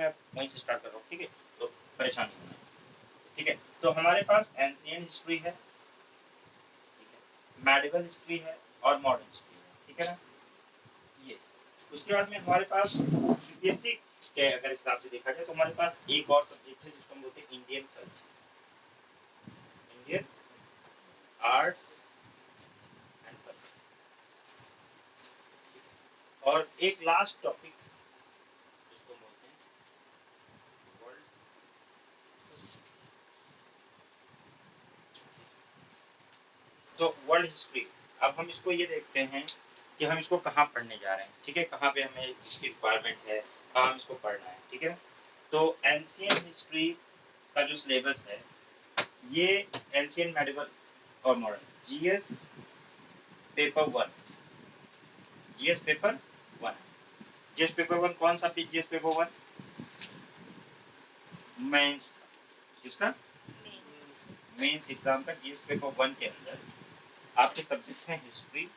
मैं वहीं से स्टार्ट कर रहा हूँ, ठीक है, तो परेशान नहीं होना, ठीक है। तो हमारे पास एंशिएंट हिस्ट्री है, ठीक है, मेडिवल हिस्ट्री है और मॉडर्न हिस्ट्री है, ठीक है ना। ये उसके बाद में हमारे पास यूपीएससी के अगर हिसाब से देखा जाए तो हमारे पास एक और सब्जेक्ट है जिसको हम बोलते हैं Indian culture, Indian arts and culture, और एक लास्ट टॉपिक जिसको बोलते हैं वर्ल्ड। तो वर्ल्ड हिस्ट्री, अब हम इसको ये देखते हैं कि हम इसको कहाँ पढ़ने जा रहे हैं, ठीक है, कहाँ पे हमें इसकी रिक्वायरमेंट है, कहाँ हम इसको पढ़ना है, ठीक है। तो एंशिएंट हिस्ट्री का जो सिलेबस है ये एंशिएंट, मेडिवल और modern, GS paper 1, GS paper 1, GS paper 1 कौन सा जीएस पेपर 1? मेंस, किसका? मेंस एग्जाम का जीएस पेपर 1 के अंदर आपके सब्जेक्ट्स हैं हिस्ट्री,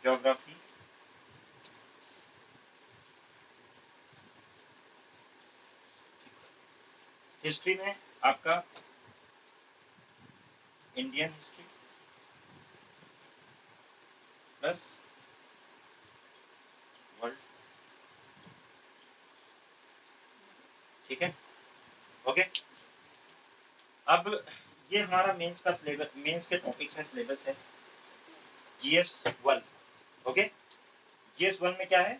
ज्योग्राफी, हिस्ट्री में आपका इंडियन हिस्ट्री प्लस वर्ल्ड, ठीक है, ओके। अब ये हमारा मेंस का सिलेबस, मेंस के टॉपिक्स हैं, सिलेबस है जीएस 1, ओके। जीएस 1 में क्या है?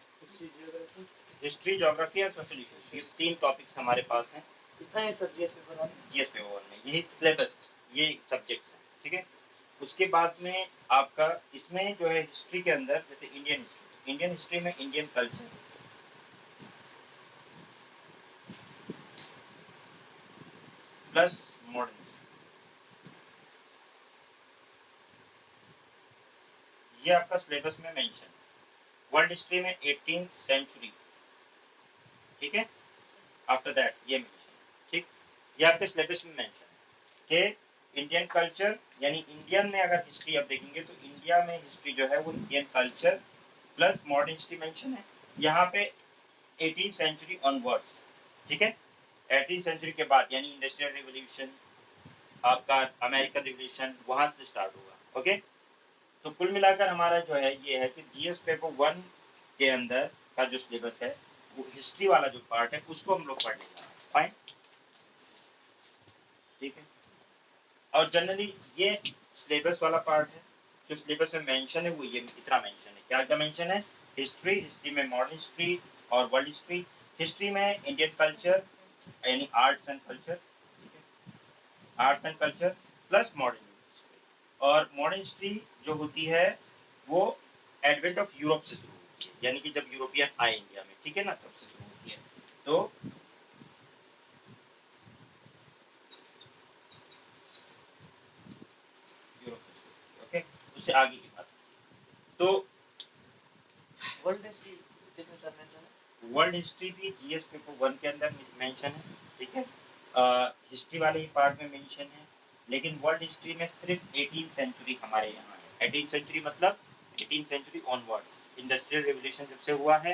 हिस्ट्री, ज्योग्राफी और सोशल इश्यूज, ये 3 टॉपिक्स हमारे पास हैं। कितना है sir GS paper 1? GS paper 1 में यही सिलेबस, ये सब्जेक्ट्स हैं, ठीक है। उसके बाद में आपका इसमें जो है हिस्ट्री के अंदर जैसे इंडियन हिस्ट्री, इंडियन हिस्ट्री में Indian culture plus modern history, ये आपका सिलेबस में मेंशन। वर्ल्ड हिस्ट्री में 18th सेंचुरी, ठीक है, आफ्टर दैट ये मेंशन, ठीक, ये आपके सिलेबस में मेंशन है कि इंडियन कल्चर यानी इंडियन में अगर हिस्ट्री आप देखेंगे तो इंडिया में हिस्ट्री जो है वो Indian culture plus modern history mention है। यहाँ पे 18th सेंचुरी ऑनवर्ड्स, ठीक है, 18th सेंचुरी के बाद यानी इंडस्ट्रियल रिवॉल्यूशन, आपका अमेरिकन रिवॉल्यूशन वहां से स्टार्ट होगा, ओके। तो कुल मिलाकर हमारा जो है ये है कि जीएस पेपर 1 के अंदर का जो सिलेबस है वो हिस्ट्री वाला जो पार्ट है उसको हम लोग पढ़ने जा रहे हैं, फाइन, ठीक है। और जनरली ये सिलेबस वाला पार्ट है, जो सिलेबस में मेंशन है वो ये इतना मेंशन है, क्या क्या मेंशन है? हिस्ट्री, हिस्ट्री में मॉडर्न हिस्ट्री और वर्ल्ड हिस्ट्री, हिस्ट्री में इंडियन कल्चर यानी आर्ट्स एंड कल्चर, ठीक है, arts and culture plus modern history, और मॉडर्न हिस्ट्री जो होती है वो एडवेंट ऑफ यूरोप से शुरू होती है, यानी कि जब यूरोपियन आए इंडिया में, ठीक है ना, तब से शुरू होती है। तो यूरोप से शुरू होती है, ओके, उससे आगे की बात। तो वर्ल्ड हिस्ट्री कितने सर मेंशन है? वर्ल्ड हिस्ट्री भी जीएस पेपर 1 के अंदर मेंशन है, ठीक है, हिस्ट्री वाले ही पार्ट में मेंशन है, लेकिन वर्ल्ड हिस्ट्री में सिर्फ 18th सेंचुरी हमारे यहाँ है। 18th सेंचुरी मतलब 18th century onwards, industrial revolution जब से हुआ है,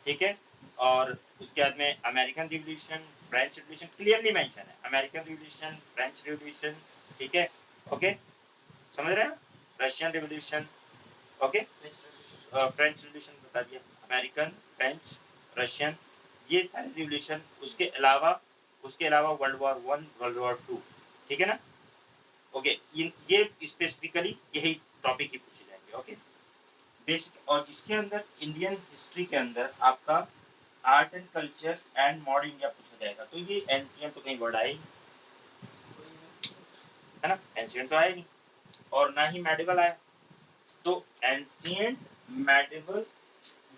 ठीक है, और उसके बाद में American revolution, French revolution clearly mention है, अमेरिकन रिवॉल्यूशन, फ्रेंच रिवॉल्यूशन, ठीक है, ओके, समझ रहे हैं, Russian revolution, okay, French revolution बता दिया, अमेरिकन, फ्रेंच, रशियन, ये सारे रिवॉल्यूशन, उसके अलावा वर्ल्ड वॉर 1, वर्ल्ड वॉर 2, ठीक है ना, ओके, ये स्पेसिफिकली यही टॉपिक ही पूछे जाएंगे, ओके, बेसिक। और इसके अंदर इंडियन हिस्ट्री के अंदर आपका art and culture and modern India पूछा जाएगा, तो ये एंशिएंट तो कहीं वर्ड आया ही, है ना, एंशिएंट तो आया नहीं, और ना ही मेडिवल आया। तो एंशिएंट, मेडिवल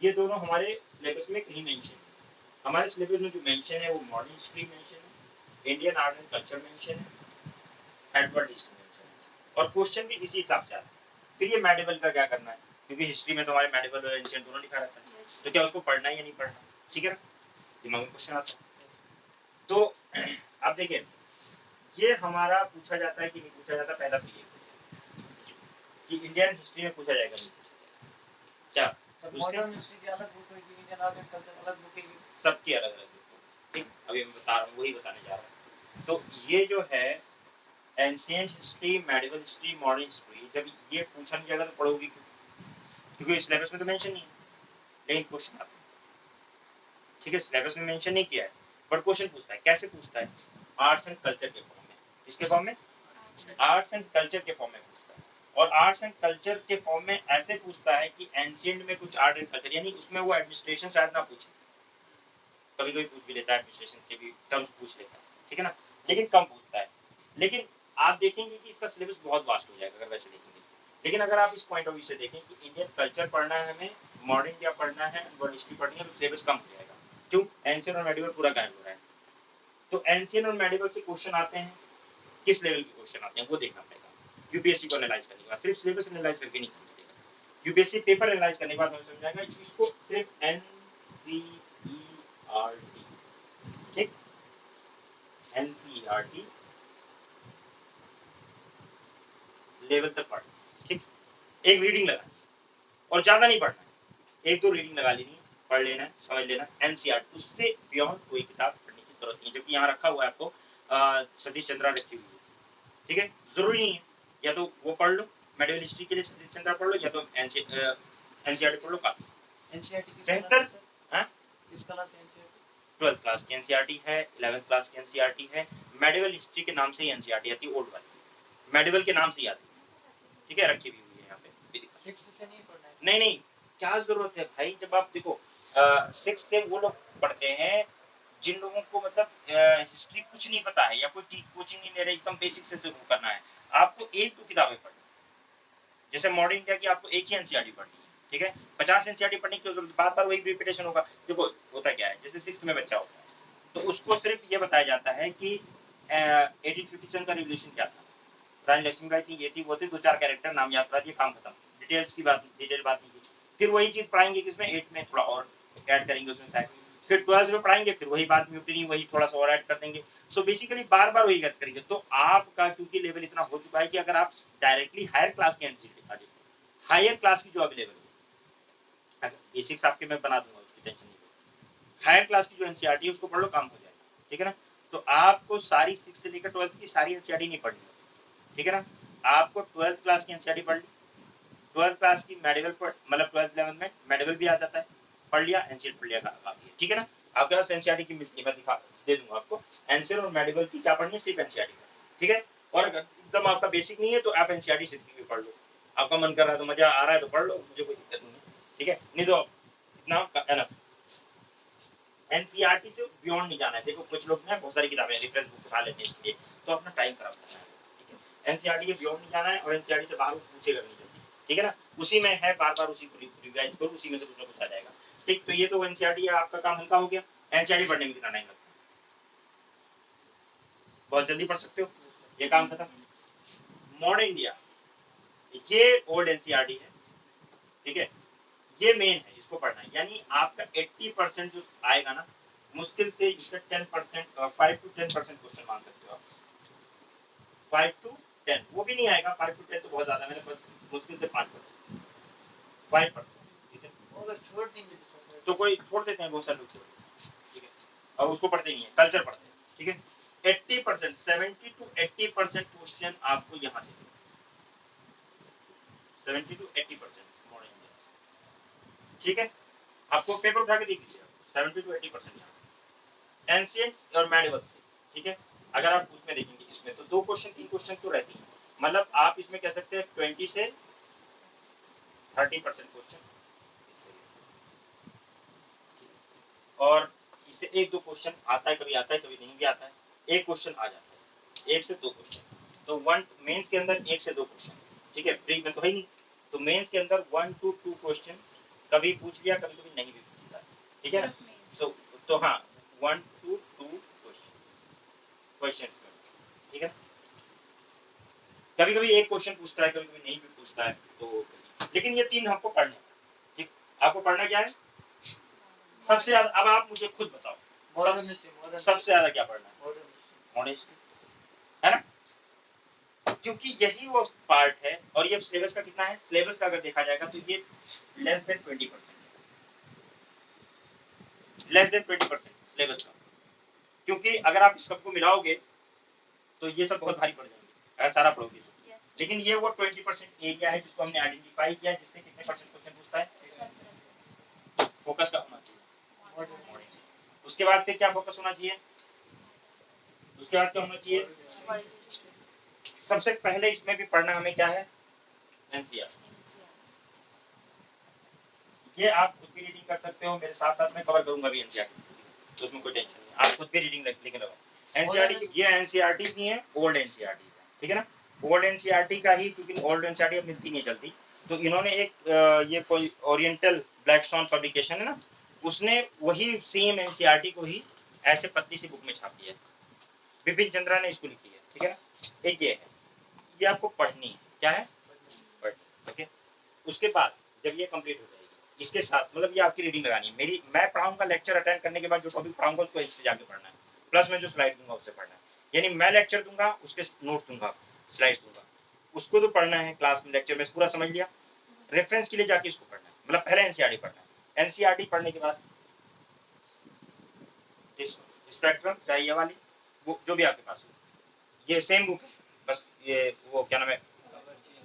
ये दोनों हमारे सिलेबस में कहीं मेंशन है। हमारे सिलेबस में जो मेंशन है वो मॉडर्न हिस्ट्री मेंशन है, Indian art and culture mention है, एंड वर्ल्ड हिस्ट्री मेंशन है, और क्वेश्चन भी इसी हिसाब से आता है। फिर ये मेडिवल का क्या करना है, क्योंकि हिस्ट्री में तो हमारे मेडिवल और एंशिएंट दोनों लिखा रहता है, तो क्या उसको पढ़ना है या नहीं पढ़ना, ठीक है ना, दिमाग में क्वेश्चन आता है। तो आप देखिए ये हमारा पूछा जाता है कि नहीं पूछा जाता, पहला तो ये कि इंडियन हिस्ट्री में पूछा जाएगा नहीं क्या? मॉडर्न हिस्ट्री की अलग बुक होगी, इंडियन आर्ट एंड कल्चर अलग बुक होगी, सबकी अलग अलग बुक। ठीक, अभी मैं बता रहा हूँ, वही बताने जा रहा हूँ। तो ये जो है ancient history, medieval history, modern history, जब ये पूछा नहीं जाएगा तो पढ़ोगी क्योंकि सिलेबस में तो मेंशन नहीं है, लेकिन क्वेश्चन आता है। ठीक है, सिलेबस में मेंशन नहीं किया है बट क्वेश्चन पूछता है। कैसे पूछता है? आर्ट्स एंड कल्चर के फॉर्म में। किसके फॉर्म में? आर्ट्स एंड कल्चर के फॉर्म में पूछता है। और आर्ट्स एंड कल्चर के फॉर्म में ऐसे पूछता है कि एंशिएंट में कुछ आर्ट एंड कल्चर, यानी उसमें वो एडमिनिस्ट्रेशन शायद ना पूछे, कभी कभी पूछ भी लेता है, एडमिनिस्ट्रेशन के भी टर्म्स पूछ लेता है, ठीक है ना, लेकिन कम पूछता है। लेकिन आप देखेंगे कि इसका सिलेबस बहुत वास्ट हो जाएगा अगर वैसे देखेंगे। लेकिन अगर आप इस पॉइंट ऑफ व्यू से देखें कि इंडियन कल्चर पढ़ना है हमें, मॉडर्न इंडिया पढ़ना है, वर्ल्ड हिस्ट्री पढ़नी है, तो सिलेबस कम हो जाएगा। क्यों? एंशिएंट और मेडिवल पूरा गायब हो रहा है। तो एंशिएंट और मेडिवल से क्वेश्चन आते हैं, किस लेवल के क्वेश्चन आते हैं वो देखना पड़ेगा। यूपीएससी को एनालाइज करने के बाद सिर्फ सिलेबस एनालाइज करके नहीं समझेगा, यूपीएससी पेपर एनालाइज करने के बाद हमें समझ आएगा कि इसको सिर्फ एनसीईआरटी, ठीक, एनसीईआरटी लेवल तक पढ़ना, ठीक, एक रीडिंग लगानी और ज्यादा नहीं पढ़ना है, एक दो रीडिंग लगा लेनी है, पढ़ लेना है, समझ लेना, एनसीईआरटी, उससे बियॉन्ड कोई किताब पढ़ने की जरूरत नहीं है। जबकि यहाँ रखा हुआ है आपको सतीश चंद्रा रखी हुई है, ठीक है, जरूरी नहीं है, या तो वो पढ़ लो मेडिवल हिस्ट्री के लिए सतीश चंद्रा पढ़ लो, या तो एनसीईआरटी पढ़ लो, काफी एनसीईआरटी किस बेहतर। हाँ, किस क्लास से एनसीईआरटी? 12th क्लास की एनसीईआरटी है, 11th क्लास की एनसीईआरटी है। मेडिवल हिस्ट्री के नाम से ही एनसीईआरटी आती है, ओल्ड वाली मेडिवल के नाम से ही आती है, ठीक है, रखी हुई है यहाँ पे। 6th से नहीं पढ़ना है? नहीं नहीं, क्या जरूरत है भाई, जब आप देखो 6 से वो लोग पढ़ते हैं जिन लोगों को मतलब हिस्ट्री कुछ नहीं पता है या कोई कोचिंग नहीं ले रहे, एकदम बेसिक से शुरू करना है, आपको एक दो किताबें पढ़नी। जैसे मॉडर्न इंडिया की आपको एक ही एनसीईआरटी पढ़नी है, ठीक है, 50 एनसीईआरटी पढ़ने की जरूरत, बार बार वही रिपीटेशन होगा। देखो होता क्या है, जैसे 6th में बच्चा होता है तो उसको सिर्फ ये बताया जाता है कि 1857 का रिवॉल्यूशन क्या था, रानी लक्ष्मीबाई थी, ये थी, वो थी, दो चार कैरेक्टर नाम याद करा दिए, काम खत्म, डिटेल्स की बात, डिटेल बात नहीं की। फिर वही चीज पढ़ाएंगे किसमें, 8 में थोड़ा और ऐड करेंगे उसमें, फिर 12th में पढ़ाएंगे, फिर वही बात म्यूटनी, वही थोड़ा सा और ऐड कर देंगे। सो बेसिकली बार बार वही गलत करेंगे। तो आपका क्योंकि लेवल इतना हो चुका है कि अगर आप डायरेक्टली हायर क्लास की एनसीईआरटी, हायर क्लास की जो अवेलेबल है, बेसिक्स आपके मैं बना दूंगा, उसकी टेंशन नहीं, हायर क्लास की जो एनसीईआरटी है उसको पढ़ लो, काम हो जाएगा, ठीक है ना। तो आपको सारी 6 से लेकर 12th की सारी एनसीईआरटी नहीं पढ़नी, ठीक है ना, आपको 12th क्लास की एनसीईआरटी पढ़ ली, 12th क्लास की मेडिवल पढ़, मतलब 12th 11th में मेडिवल भी आ जाता है, पढ़ लिया, एनसीईआरटी पढ़ लिया, काफी है, ठीक है ना। आपके पास एनसीईआरटी की मिलती है, मैं दिखा दे दूंगा आपको, एनसीईआरटी और मेडिवल की क्या पढ़नी है, सिर्फ एनसीईआरटी, ठीक है। और अगर एकदम आपका बेसिक नहीं है तो आप एनसीईआरटी 6 की भी पढ़ लो, आपका मन कर रहा है तो, मजा आ रहा है तो पढ़ लो, मुझे कोई दिक्कत नहीं है, ठीक है, नहीं तो इतना एनफ। एनसीईआरटी से बियॉन्ड नहीं जाना है। देखो कुछ लोग ना बहुत सारी किताबें रेफरेंस बुक उठा लेते हैं इसलिए, तो अपना टाइम खराब करना है, ठीक है। एनसीईआरटी के बियॉन्ड नहीं जाना है और एनसीईआरटी से बाहर पूछेगा नहीं जल्दी, ठीक है ना, उसी में है, बार बार उसी को रिवाइज करो, उसी में से कुछ ना कुछ आ जाएगा, ठीक। तो ये तो एनसीईआरटी है, आपका काम हल्का हो गया। एनसीईआरटी पढ़ने में कितना टाइम लगता है? बहुत जल्दी पढ़ सकते हो, ये काम खत्म। मॉडर्न इंडिया, ये ओल्ड एनसीईआरटी है, ठीक है, ये मेन है, इसको पढ़ना है। यानी आपका 80% जो आएगा ना, मुश्किल से इसका 10% 5 to 10% क्वेश्चन मान सकते हो आप, 5 to 10, वो भी नहीं आएगा, 5 to 10 तो बहुत ज्यादा, मैंने मुश्किल से 5%, 5%, ठीक है। अगर छोड़ देंगे तो कोई छोड़ देते हैं, बहुत सारे लोग छोड़ देते हैं, ठीक है, और उसको पढ़ते नहीं है, कल्चर पढ़ते हैं, ठीक है। 80%, 70 to 80% क्वेश्चन आपको यहाँ से, 70 to 80% मॉडर्न इंडिया से, ठीक है। आपको पेपर उठा के देख लीजिए, 70 to 80% यहाँ से, एंशिएंट और मेडिवल से, ठीक है। अगर आप उसमें देखेंगे, इसमें तो 2 क्वेश्चन 3 क्वेश्चन तो रहती है, मतलब आप इसमें कह सकते हैं 20 से 30% क्वेश्चन इससे, और इससे एक दो क्वेश्चन आता है, कभी आता है कभी नहीं भी आता है, एक क्वेश्चन आ जाता है, 1 से 2 क्वेश्चन, तो 1 मेंस के अंदर 1 से 2 क्वेश्चन, ठीक है, प्री में तो है नहीं, तो मेंस के अंदर 1 to 2 क्वेश्चन कभी पूछ लिया, कभी कभी नहीं भी पूछता है, ठीक है ना। सो तो हाँ, 1 to 2 क्वेश्चन, ठीक है, कभी कभी एक क्वेश्चन पूछता है, कभी कभी नहीं भी पूछता है, तो लेकिन ये 3 हमको पढ़ने, ठीक, आपको पढ़ना क्या है सबसे ज्यादा, अब आप मुझे खुद बताओ, सबसे ज्यादा क्या पढ़ना है? मॉडर्न हिस्ट्री, है ना, क्योंकि यही वो पार्ट है और ये सिलेबस का कितना है, सिलेबस का अगर देखा जाएगा तो ये less than 20%, less than 20% syllabus का। क्योंकि अगर आप इस सबको मिलाओगे तो ये सब बहुत भारी पड़ जाएंगे अगर सारा पढ़ोगे तो। लेकिन ये वो 20% एरिया है जिसको हमने आइडेंटिफाई किया, जिससे कितने परसेंट क्वेश्चन पूछता है, फोकस का होना चाहिए। उसके बाद फिर क्या फोकस होना चाहिए, उसके बाद क्या होना चाहिए, सबसे पहले इसमें भी पढ़ना हमें क्या है, एनसीआर। ये आप खुद भी रीडिंग कर सकते हो, मेरे साथ साथ में कवर करूंगा भी एनसीआर, तो उसमें कोई टेंशन नहीं, आप खुद भी रीडिंग लिख लगाओ। एनसीआर ये एनसीआर की है, ओल्ड एनसीआर है, ठीक है ना, ओल्ड एनसीआर का ही, क्योंकि ओल्ड एनसीआर अब मिलती नहीं जल्दी, तो इन्होंने एक ये कोई ओरिएंटल ब्लैकस्टोन पब्लिकेशन है ना, उसने वही सेम एनसीआर को ही ऐसे पतली सी बुक में छाप दिया है, विपिन चंद्रा ने इसको लिखी है, ठीक है ना। एक ये है, ये आपको पढ़नी है, क्या है, पढ़नी, ओके। उसके बाद जब ये कंप्लीट हो जाएगी, इसके साथ मतलब ये आपकी रीडिंग लगानी है, मेरी मैं पढ़ाऊंगा, लेक्चर अटेंड करने के बाद जो टॉपिक पढ़ाऊंगा उसको इससे जाके पढ़ना है, प्लस मैं जो स्लाइड दूंगा उससे पढ़ना है, यानी मैं लेक्चर दूंगा, उसके नोट्स दूंगा, स्लाइड्स दूंगा, उसको तो पढ़ना है क्लास में, लेक्चर में पूरा समझ लिया, रेफरेंस के लिए जाके इसको पढ़ना है, मतलब पहले एनसीईआरटी पढ़ना है, एनसीईआरटी पढ़ने के बाद स्पेक्ट्रम चाहिए वाली वो जो भी आपके पास हो, ये सेम बुक है, बस ये वो क्या नाम है,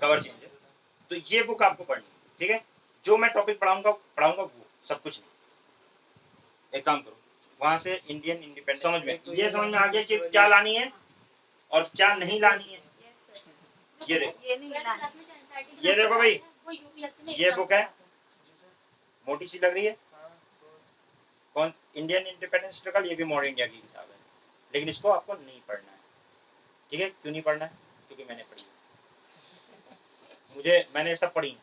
कवर चेंज है, तो ये बुक आपको पढ़नी है, ठीक है। जो मैं टॉपिक पढ़ाऊंगा वो सब कुछ नहीं। एक काम करो, वहां से इंडियन इंडिपेंडेंस समझ में, ये समझ में आ गया कि क्या लानी है और क्या नहीं लानी है। ये देखो, ये देखो भाई, ये बुक है, मोटी सी लग रही है, कौन, इंडियन इंडिपेंडेंस स्ट्रगल, ये भी मॉडर्न इंडिया की किताब है, लेकिन इसको आपको नहीं पढ़ना है, ठीक है। क्यों नहीं पढ़ना है, क्योंकि मैंने पढ़ी, मैंने सब पढ़ी,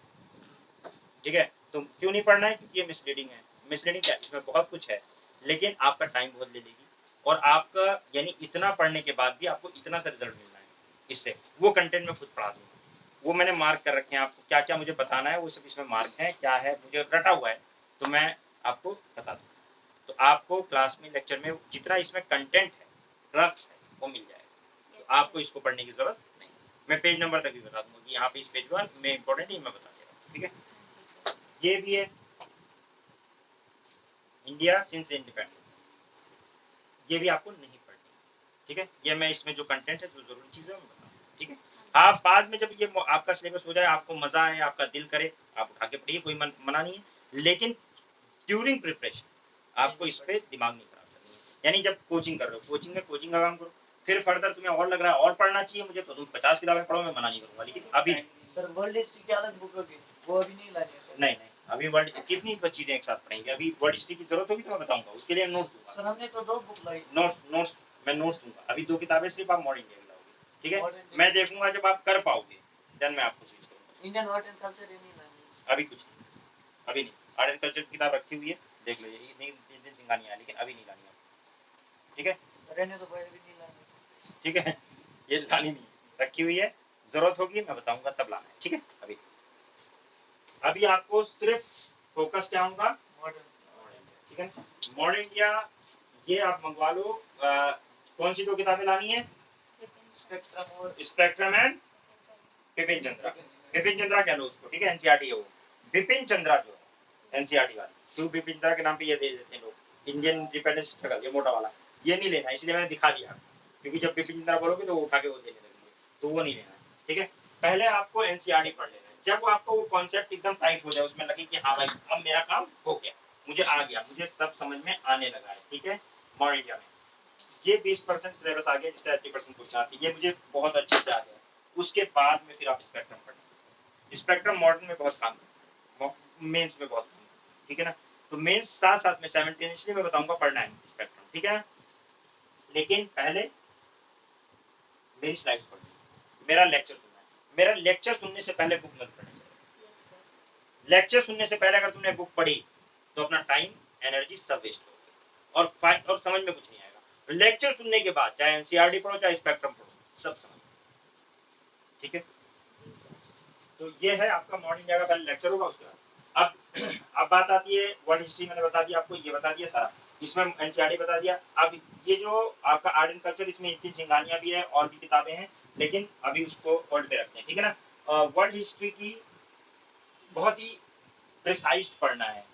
ठीक है। तो क्यों नहीं पढ़ना है, क्योंकि ये मिसलीडिंग है। मिसलीडिंग क्या, इसमें बहुत कुछ है, लेकिन आपका टाइम बहुत ले लेगी, और आपका यानी इतना पढ़ने के बाद भी आपको इतना सा रिजल्ट मिलना है इससे, वो कंटेंट में खुद पढ़ा दूंगा, वो मैंने मार्क कर रखे हैं, आपको क्या क्या मुझे बताना है वो सब इसमें मार्क है, क्या है मुझे रटा हुआ है, तो मैं आपको बता दूंगा। तो आपको क्लास में, लेक्चर में जितना इसमें कंटेंट है, ड्रग्स है, वो मिल जाएगा, तो आपको इसको पढ़ने की जरूरत नहीं। मैं पेज नंबर तक भी बता दूंगा कि यहाँ पे इस पेज पर मैं इंपॉर्टेंट ही मैं बता दे रहा हूँ, ठीक है। ये भी है इंडिया सिंस इंडिपेंडेंस, ये भी आपको नहीं पढ़नी, ठीक है। ये मैं इसमें जो कंटेंट है, जो जरूरी चीजें मैं बताऊँ, ठीक है। आप बाद में जब ये आपका सिलेबस हो जाए, आपको मजा आए, आपका दिल करे, आप उठा के पढ़िए, कोई मना नहीं है, लेकिन ड्यूरिंग प्रिपरेशन आपको इस पे दिमाग नहीं खराब करनी है। यानी जब कोचिंग कर रहे हो, कोचिंग में कोचिंग का काम करो, फिर फर्दर तुम्हें और लग रहा है और पढ़ना चाहिए मुझे, तो तुम 50 किताबें पढ़ो, मैं मना नहीं करूंगा, लेकिन अभी सर वर्ल्ड हिस्ट्री की अलग बुक होगी, वो अभी नहीं लानी है सर। नहीं, अभी वर्ल्ड कितनी चीजें एक साथ पढ़ेंगे, अभी वर्ल्ड हिस्ट्री की जरूरत होगी तो मैं बताऊंगा, उसके लिए नोट्स दूंगा सर। हमने तो 2 बुक लाई, नोट्स मैं नोट्स दूंगा, अभी 2 किताबें सिर्फ आप मॉडर्न इंडिया लाओगे, ठीक है। मैं देखूंगा जब आप कर पाओगे, देन मैं आपको स्विच करूंगा। इंडियन आर्ट एंड कल्चर ये नहीं लानी अभी कुछ नहीं, अभी नहीं, आर्ट एंड कल्चर की किताब रखी हुई है, देख लो, ये नहीं दिन सिंगानी है, लेकिन अभी नहीं लानी है, ठीक है, रहने तो भाई अभी नहीं लानी, ठीक है। ये लानी नहीं, रखी हुई है, जरूरत होगी मैं बताऊंगा तब लाना है, ठीक है। अभी आपको सिर्फ फोकस क्या होगा, मॉडर्न, ठीक है। मॉडर्न इंडिया ये आप मंगवा लो, कौन सी 2 किताबें लानी है, स्पेक्ट्रम एंड विपिन चंद्रा, विपिन चंद्रा कह लो उसको, ठीक है, एनसीईआरटी है वो, विपिन चंद्रा जो है एनसीईआरटी वाली, क्यों विपिन चंद्रा के नाम पे ये दे देते हैं लोग, इंडियन इंडिपेंडेंस स्ट्रगल, ये मोटा वाला, ये नहीं लेना, इसलिए मैंने दिखा दिया, क्योंकि जब विपिन चंद्रा बोलोगे तो वो उठा के वो देने लगेंगे, तो वो नहीं लेना, ठीक है। पहले आपको एनसीईआरटी पढ़ लेना है, जब आपको वो कॉन्सेप्ट एकदम टाइट हो जाए, उसमें लगे कि हाँ भाई अब मेरा काम हो गया, मुझे आ गया, मुझे सब समझ में आने लगा है, ठीक है। मॉडर्न इंडिया में ये 20% सिलेबस आ गया, जिससे 80% क्वेश्चन आती है, ये मुझे बहुत अच्छे से आ गया, उसके बाद में फिर आप स्पेक्ट्रम पढ़ना, स्पेक्ट्रम मॉडर्न में बहुत काम, मेंस में बहुत काम, ठीक है ना। तो मेंस साथ साथ में साइमल्टेनियसली मैं बताऊंगा पढ़ना है स्पेक्ट्रम, ठीक है ना। लेकिन पहले मेरी स्लाइड्स पढ़नी, मेरा लेक्चर सुनना है, मेरा लेक्चर सुनने से पहले बुक मत पढ़नी चाहिए। लेक्चर सुनने से पहले अगर तुमने बुक पढ़ी तो अपना टाइम, एनर्जी सब वेस्ट हो गया, और समझ में कुछ नहीं आएगा। लेक्चर सुनने के बाद चाहे एनसीईआरटी पढ़ो चाहे स्पेक्ट्रम पढ़ो, सब समझ, ठीक है। तो ये है आपका मॉडर्न इंडिया का पहले लेक्चर होगा, उसके बाद अब बात आती है वर्ल्ड हिस्ट्री, मैंने बता दिया आपको, ये बता दिया सारा, इसमें एनसीईआरटी बता दिया। अब ये जो आपका आर्ट एंड कल्चर, इसमें इतनी सिंगानिया भी है और भी किताबें हैं, लेकिन अभी उसको होल्ड पे रखते हैं, ठीक है ना। वर्ल्ड हिस्ट्री की बहुत ही प्रिसाइज पढ़ना है,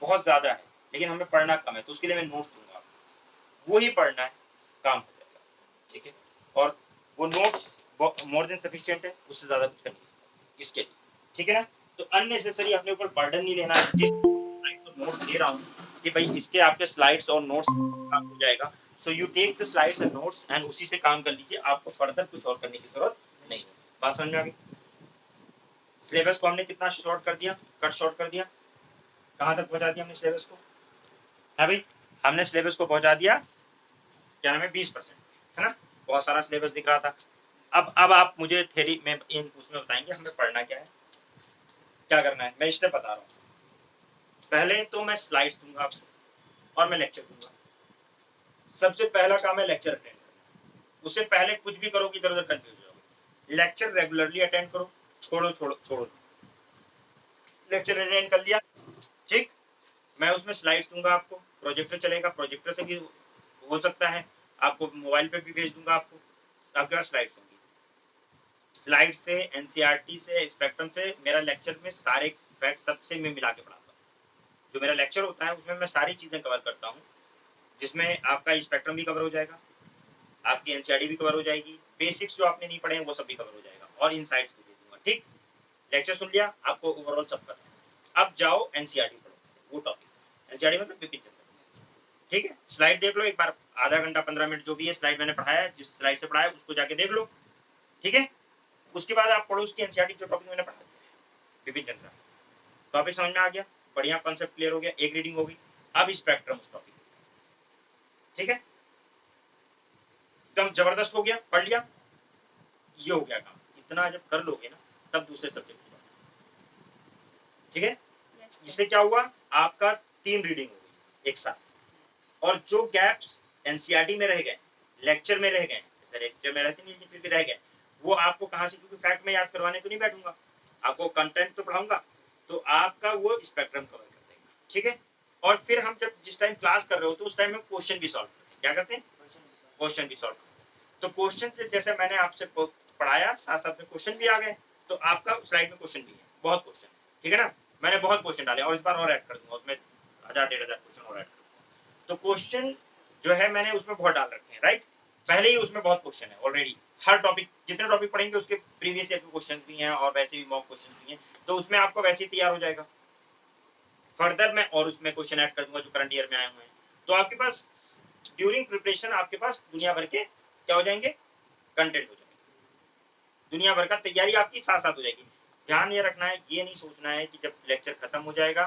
बहुत ज़्यादा है, लेकिन हमें पढ़ना कम है, तो उसके लिए मैं नोट्स दूंगा आपको, वो ही पढ़ना है, काम हो जाएगा, ठीक है। और वो नोट्स मोर देन सफिशिएंट है, उससे ज़्यादा कुछ करनी है इसके लिए, ठीक है ना। तो अननेसेसरी अपने ऊपर बर्डन नहीं लेना है। जिस नोट्स दे रहा हूँ कि भाई इसके आपके स्लाइड्स और नोट्स काम हो जाएगा, so you take the slides and notes and उसी से काम कर लीजिए, आपको फर्दर कुछ और करने की जरूरत नहीं है। बात समझ में आ गई। सिलेबस को हमने कितना शॉर्ट कर दिया, कट शॉर्ट कर दिया, कहाँ तक पहुंचा दिया हमने सिलेबस को, है भाई, हमने सिलेबस को पहुंचा दिया क्या नाम है 20%, है ना। बहुत सारा सिलेबस दिख रहा था। अब आप मुझे थ्योरी में इन उसमें बताएंगे हमें पढ़ना क्या है, क्या करना है। मैं स्टेप बता रहा हूँ। पहले तो मैं स्लाइड्स दूंगा आपको और मैं लेक्चर दूंगा। सबसे पहला काम है लेक्चर अटेंड करना। उससे पहले कुछ भी करो कि इधर उधर कंफ्यूज हो जाओगे। लेक्चर रेगुलरली अटेंड करो, छोड़ो छोड़ो छोड़ो, लेक्चर अटेंड कर लिया, ठीक। मैं उसमें स्लाइड्स दूंगा आपको, प्रोजेक्टर चलेगा, प्रोजेक्टर से भी हो सकता है, आपको मोबाइल पे भी भेज दूंगा आपको, आपके पास स्लाइड्स होंगी। स्लाइड से, एनसीईआरटी से, स्पेक्ट्रम से, मेरा लेक्चर में सारे फैक्ट सबसे मैं मिला के पढ़ाता हूँ। जो मेरा लेक्चर होता है उसमें मैं सारी चीज़ें कवर करता हूँ, जिसमें आपका स्पेक्ट्रम भी कवर हो जाएगा, आपकी एनसीईआरटी भी कवर हो जाएगी, बेसिक्स जो आपने नहीं पढ़े हैं वो सब भी कवर हो जाएगा, और इनसाइट्स भी दे दूंगा, ठीक। लेक्चर सुन लिया, आपको ओवरऑल सब करना है। अब जाओ एनसीईआरटी पढ़ो, वो टॉपिक एनसीईआरटी मतलब विपिन चंद्र, ठीक है। स्लाइड देख लो एक बार, आधा घंटा 15 मिनट जो भी है स्लाइड मैंने पढ़ाया है, जिस स्लाइड से पढ़ाया उसको जाके देख लो, ठीक है। उसके बाद आप पढ़ो उसकी एनसीईआरटी जो टॉपिक मैंने पढ़ा दिया विपिन चंद्र, टॉपिक समझ में आ गया, बढ़िया, कॉन्सेप्ट क्लियर हो गया, एक रीडिंग होगी। अब स्पेक्ट्रम उस टॉपिक, ठीक है, एकदम जबरदस्त हो गया, पढ़ लिया, ये हो गया काम। इतना जब कर लोगे ना तब दूसरे सब्जेक्ट की बात, ठीक है। इससे क्या हुआ, आपका 3 रीडिंग हो गई एक साथ, और जो गैप्स एनसीईआरटी में रह गए, लेक्चर में रह गए, जैसे लेक्चर में रहते नहीं फिर भी रह गए, वो आपको कहाँ से, क्योंकि फैक्ट में याद करवाने तो नहीं बैठूंगा, आपको कंटेंट तो पढ़ाऊंगा, तो आपका वो स्पेक्ट्रम कवर कर देगा, ठीक है। और फिर हम जब जिस टाइम क्लास कर रहे हो तो उस टाइम में क्वेश्चन भी सॉल्व करते हैं। क्या करते हैं, क्वेश्चन भी सॉल्व। तो क्वेश्चन से जैसे मैंने आपसे पढ़ाया, साथ साथ में क्वेश्चन भी आ गए, तो आपका स्लाइड में क्वेश्चन भी है, बहुत क्वेश्चन, ठीक है ना। मैंने बहुत क्वेश्चन डाले और इस बार और ऐड कर दूंगा उसमें, 1000-1500 क्वेश्चन और ऐड कर दूंगा। तो क्वेश्चन जो है मैंने उसमें बहुत डाल रखे हैं, राइट। पहले ही उसमें बहुत क्वेश्चन है ऑलरेडी, हर टॉपिक जितने टॉपिक पढ़ेंगे उसके प्रीवियस ईयर के क्वेश्चन भी हैं और वैसे भी मॉक क्वेश्चन भी हैं, तो उसमें आपको वैसे ही तैयार हो जाएगा। फर्दर मैं और उसमें क्वेश्चन ऐड कर दूंगा जो करंट ईयर में आए हुए हैं, तो आपके पास ड्यूरिंग प्रिपरेशन आपके पास दुनिया भर के क्या हो जाएंगे, कंटेंट हो जाएंगे, दुनिया भर का तैयारी आपकी साथ साथ हो जाएगी। ध्यान ये रखना है, ये नहीं सोचना है कि जब लेक्चर खत्म हो जाएगा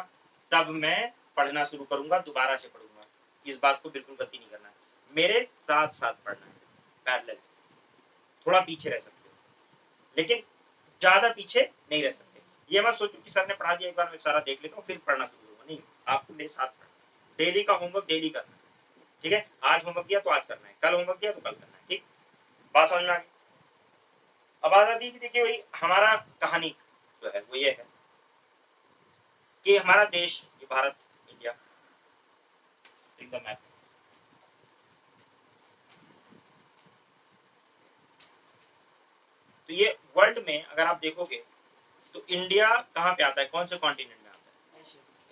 तब मैं पढ़ना शुरू करूंगा, दोबारा से पढ़ूंगा, इस बात को बिल्कुल गलती नहीं करना है। मेरे साथ साथ पढ़ना है, पैरेलल, थोड़ा पीछे रह सकते हो लेकिन ज्यादा पीछे नहीं रह सकते। ये मत सोचो कि सर ने पढ़ा दिया एक बार मैं सारा देख लेता हूँ फिर पढ़ना शुरू करूंगा, नहीं, आपको मेरे साथ पढ़ना, डेली का होमवर्क डेली करना है, ठीक है। आज होमवर्क दिया तो आज करना है, कल होमवर्क दिया तो कल करना है, ठीक। बात समझ में आ गई। अब बात आती है कि देखिए भाई हमारा कहानी जो है वो ये है कि हमारा देश, ये भारत, इंडिया, एकदम मैप, तो ये वर्ल्ड में अगर आप देखोगे तो इंडिया कहाँ पे आता है, कौन से कॉन्टिनेंट में आता है,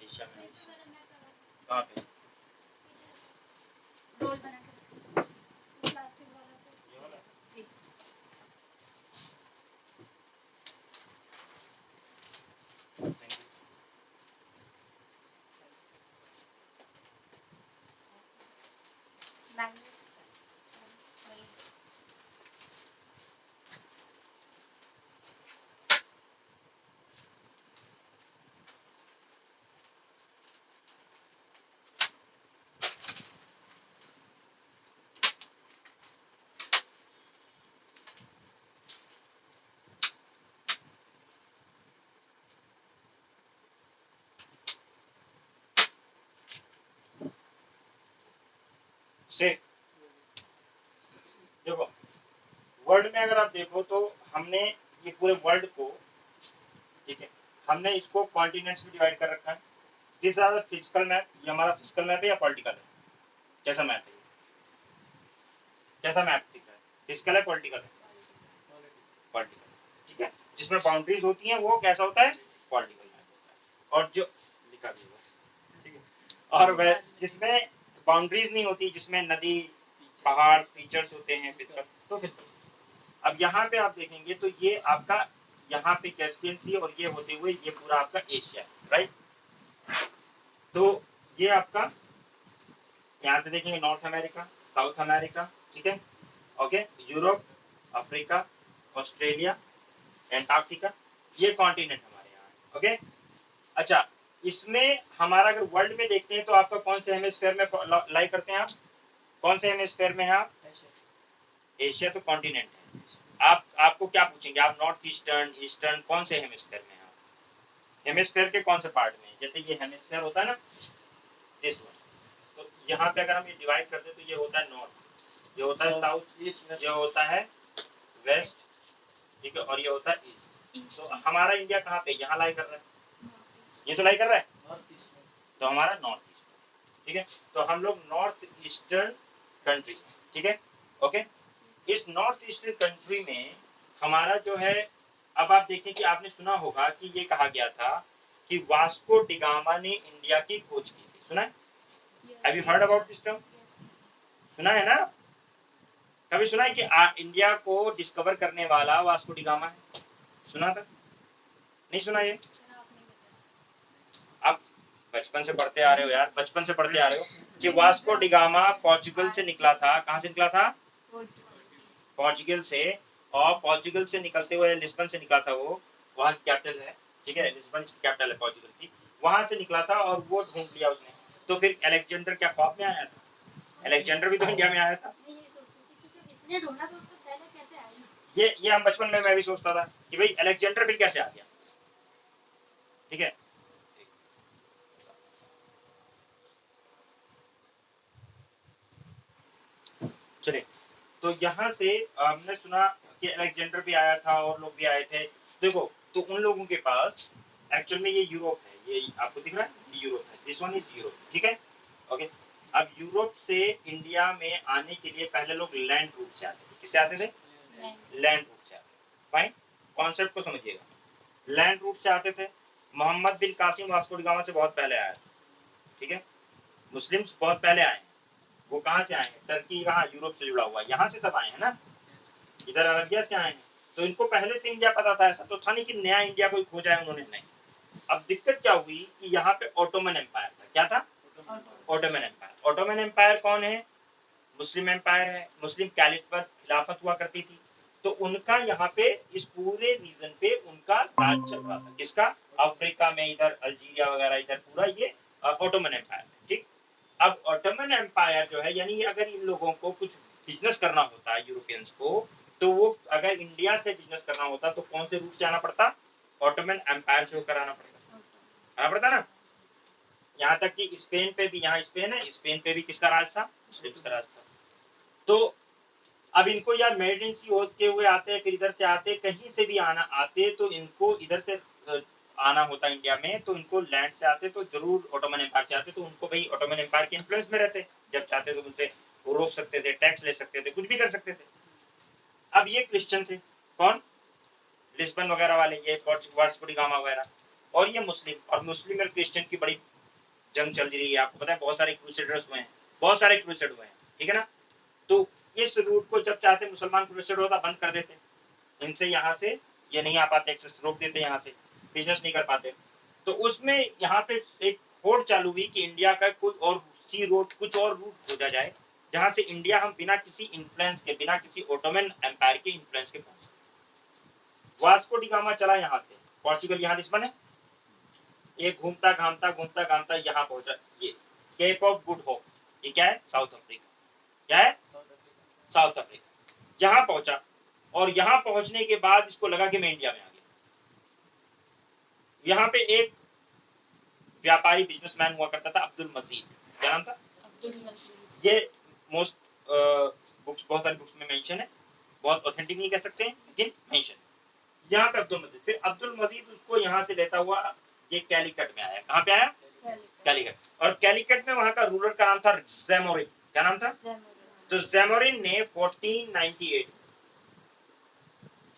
एशिया में। कहाँ पे, रोल बना के प्लास्टिक वाला ये वाला, जी Thank you. मैग्नेट वही से देखो वर्ल्ड में अगर आप देखो तो हमने ये पूरे वर्ल्ड को, ठीक है, हमने इसको कॉन्टिनेंट्स में डिवाइड कर रखा है। This are the physical map, ये हमारा फिजिकल मैप है या पॉलिटिकल है, कैसा मैप है, कैसा मैप दिख रहा है, फिजिकल है पॉलिटिकल है, पॉलिटिकल, ठीक है। जिसमें बाउंड्रीज होती हैं वो कैसा होता है, पॉलिटिकल मैप होता है। और जो लिखा भी हुआ है, ठीक है। और वह जिसमें बाउंड्रीज नहीं होती, जिसमें नदी पहाड़ फीचर्स होते हैं फिजिकल, तो फिजिकल। अब यहाँ पे आप देखेंगे तो ये आपका यहाँ पे कैस्पियन सी और ये होते हुए ये पूरा आपका एशिया, राइट। तो ये आपका यहाँ से देखेंगे नॉर्थ अमेरिका, साउथ अमेरिका, ठीक है, okay, Europe, Africa, Australia, Antarctica, ये कॉन्टिनेंट हमारे यहाँ है, ओके। अच्छा, इसमें हमारा अगर वर्ल्ड में देखते हैं तो आपका कौन से हेमिस्फीयर में लाई करते हैं आप, कौन से हेमिस्फीयर में है आप, एशिया तो कॉन्टिनेंट है। आपको क्या पूछेंगे आप, नॉर्थ ईस्टर्न, ईस्टर्न, कौन से हेमिस्फीयर में है आप, हेमिस्फीयर के कौन से पार्ट में, जैसे ये हेमिस्फीयर होता है ना, दिस वन, तो यहाँ पे अगर हम ये डिवाइड करते हैं तो ये होता है नॉर्थ, ये होता है साउथ, ये होता है वेस्ट, ठीक है, और ये होता है ईस्ट। तो हमारा इंडिया कहाँ पे, यहाँ लाई कर रहा है, ये तो लाई कर रहा है, तो हमारा नॉर्थ ईस्ट, ठीक है। तो हम लोग नॉर्थ ईस्टर्न कंट्री, ठीक है, ओके। इस नॉर्थ ईस्टर्न कंट्री में हमारा जो है, अब आप देखें कि आपने सुना होगा कि ये कहा गया था कि वास्को डिगामा ने इंडिया की खोज की थी, सुना है, have you heard about this term, सुना है ना, कभी सुना है कि इंडिया को डिस्कवर करने वाला वास्को डिगामा है, सुना था, नहीं सुना ये, आप बचपन से पढ़ते आ रहे हो यार, बचपन से पढ़ते आ रहे हो कि वास्को डिगामा पोर्चुगल से निकला था, कहाँ से निकला था, पोर्चुगल से, और पोर्चुगल से निकलते हुए लिस्बन से निकला था, वो वहाँ की कैपिटल है, ठीक है, लिस्बन की कैपिटल है पोर्चुगल की, वहां से निकला था और वो ढूंढ लिया उसने। तो फिर अलेक्जेंडर क्या ख्वाब में आया था, अलेक्जेंडर भी तो इंडिया में आया था, ढूंढा तो उससे पहले कैसे आया, ये हम बचपन में मैं भी सोचता था कि भाई अलेक्जेंडर फिर कैसे आ गया, ठीक है। चलिए, तो यहाँ से हमने सुना कि अलेक्जेंडर भी आया था और लोग भी आए थे, देखो तो उन लोगों के पास एक्चुअल में ये यूरोप है, ये आपको दिख रहा है, ये यूरोप है, दिस वन इज यूरोप, ठीक है, ओके। अब यूरोप से इंडिया में आने के लिए पहले लोग लैंड रूट से आते थे, किससे आते थे, लैंड रूट से आते थे, फाइन, कॉन्सेप्ट को समझिएगा, लैंड रूट से आते थे। मोहम्मद बिन कासिम वास्को डी गामा से बहुत पहले आया था, ठीक है, मुस्लिम्स बहुत पहले आए हैं, वो कहाँ से आए हैं, टर्की, कहाँ, यूरोप से जुड़ा हुआ, यहाँ से सब आए हैं ना, इधर अरबिया से आए हैं, तो इनको पहले से इंडिया पता था, ऐसा तो था नहीं कि नया इंडिया कोई खोजा है उन्होंने, नहीं। अब दिक्कत क्या हुई कि यहाँ पे ऑटोमन एम्पायर था, क्या था, ऑटोमन एम्पायर। ऑटोमन एम्पायर कौन है, मुस्लिम एम्पायर है, मुस्लिम कैलिफत खिलाफत हुआ करती थी, तो उनका यहाँ पे इस पूरे रीजन पे उनका राज चल रहा था, किसका, अफ्रीका में, इधर अल्जीरिया वगैरह, इधर पूरा ये ऑटोमन एम्पायर, ठीक। अब ऑटोमन एम्पायर जो है, यानी अगर इन लोगों को कुछ बिजनेस करना होता है यूरोपियंस को, तो वो अगर इंडिया से बिजनेस करना होता तो कौन से रूट से आना पड़ता, ऑटोमन एम्पायर से होकर आना पड़ता ना। यहाँ तक कि स्पेन पे भी, यहाँ स्पेन है, स्पेन पे भी किसका राज था, मुस्लिम्स का राज था। तो अब इनको यार मेडिटेन सी होते हुए आते, फिर इधर से आते, कहीं से भी आना आते, तो इनको इधर से आना होता इंडिया में, तो इनको लैंड से आते तो जरूर ऑटोमन एम्पायर से आते, तो उनको भाई ऑटोमन एम्पायर के इन्फ्लुएंस में रहते, जब चाहते तो उनसे वो रोक सकते थे, टैक्स ले सकते थे, कुछ भी कर सकते थे। अब ये क्रिश्चियन थे, कौन, लिस्बन वगैरह वाले, ये वास्को डी गामा वगैरह, और ये मुस्लिम, और मुस्लिम और क्रिश्चियन की बड़ी जंग चल रही है, आपको पता है, बहुत सारे क्रूसेडर्स हुए हैं, बहुत सारे क्रूसेड हुए हैं, ठीक है ना। तो इस रूट को जब चाहते मुसलमान क्रूसेड होता बंद कर देते, इनसे यहाँ से ये नहीं आ पाते, एक्सेस रोक देते, यहाँ से बिजनेस नहीं कर पाते। तो उसमें यहाँ पे एक होड़ चालू हुई कि इंडिया का कोई और सी रोड, कुछ और रूट खोजा जाए जहाँ से इंडिया हम बिना किसी इन्फ्लुएंस के, बिना किसी ऑटोमन एम्पायर के इन्फ्लुएंस के पहुंच सके। वास्को डी गामा चला यहाँ से, पोर्चुगल यहाँ लिस्बन है, ये घूमता घामता यहाँ पहुंचा, ये केप ऑफ गुड होप, ये क्या है, साउथ अफ्रीका, क्या है, साउथ अफ्रीका, यहाँ पहुंचा, और यहाँ पहुंचने के बाद इसको लगा कि मैं इंडिया में आ गया। यहाँ पे एक व्यापारी बिजनेसमैन हुआ करता था, अब्दुल मजीद, क्या नाम था, अब्दुल मजीद। ये मोस्ट बुक्स, बहुत सारी बुक्स में मेंशन है, बहुत ऑथेंटिक नहीं कह सकते हैं लेकिन मेंशन, यहाँ पे अब्दुल मजीद। फिर अब्दुल मजीद उसको यहाँ से लेता हुआ ये कैलिकट में आया, कहाँ पे आया, कैलिकट, और कैलिकट में वहां का रूलर का नाम था ज़ैमोरिन, क्या नाम था, तो ज़ैमोरिन ने 1498,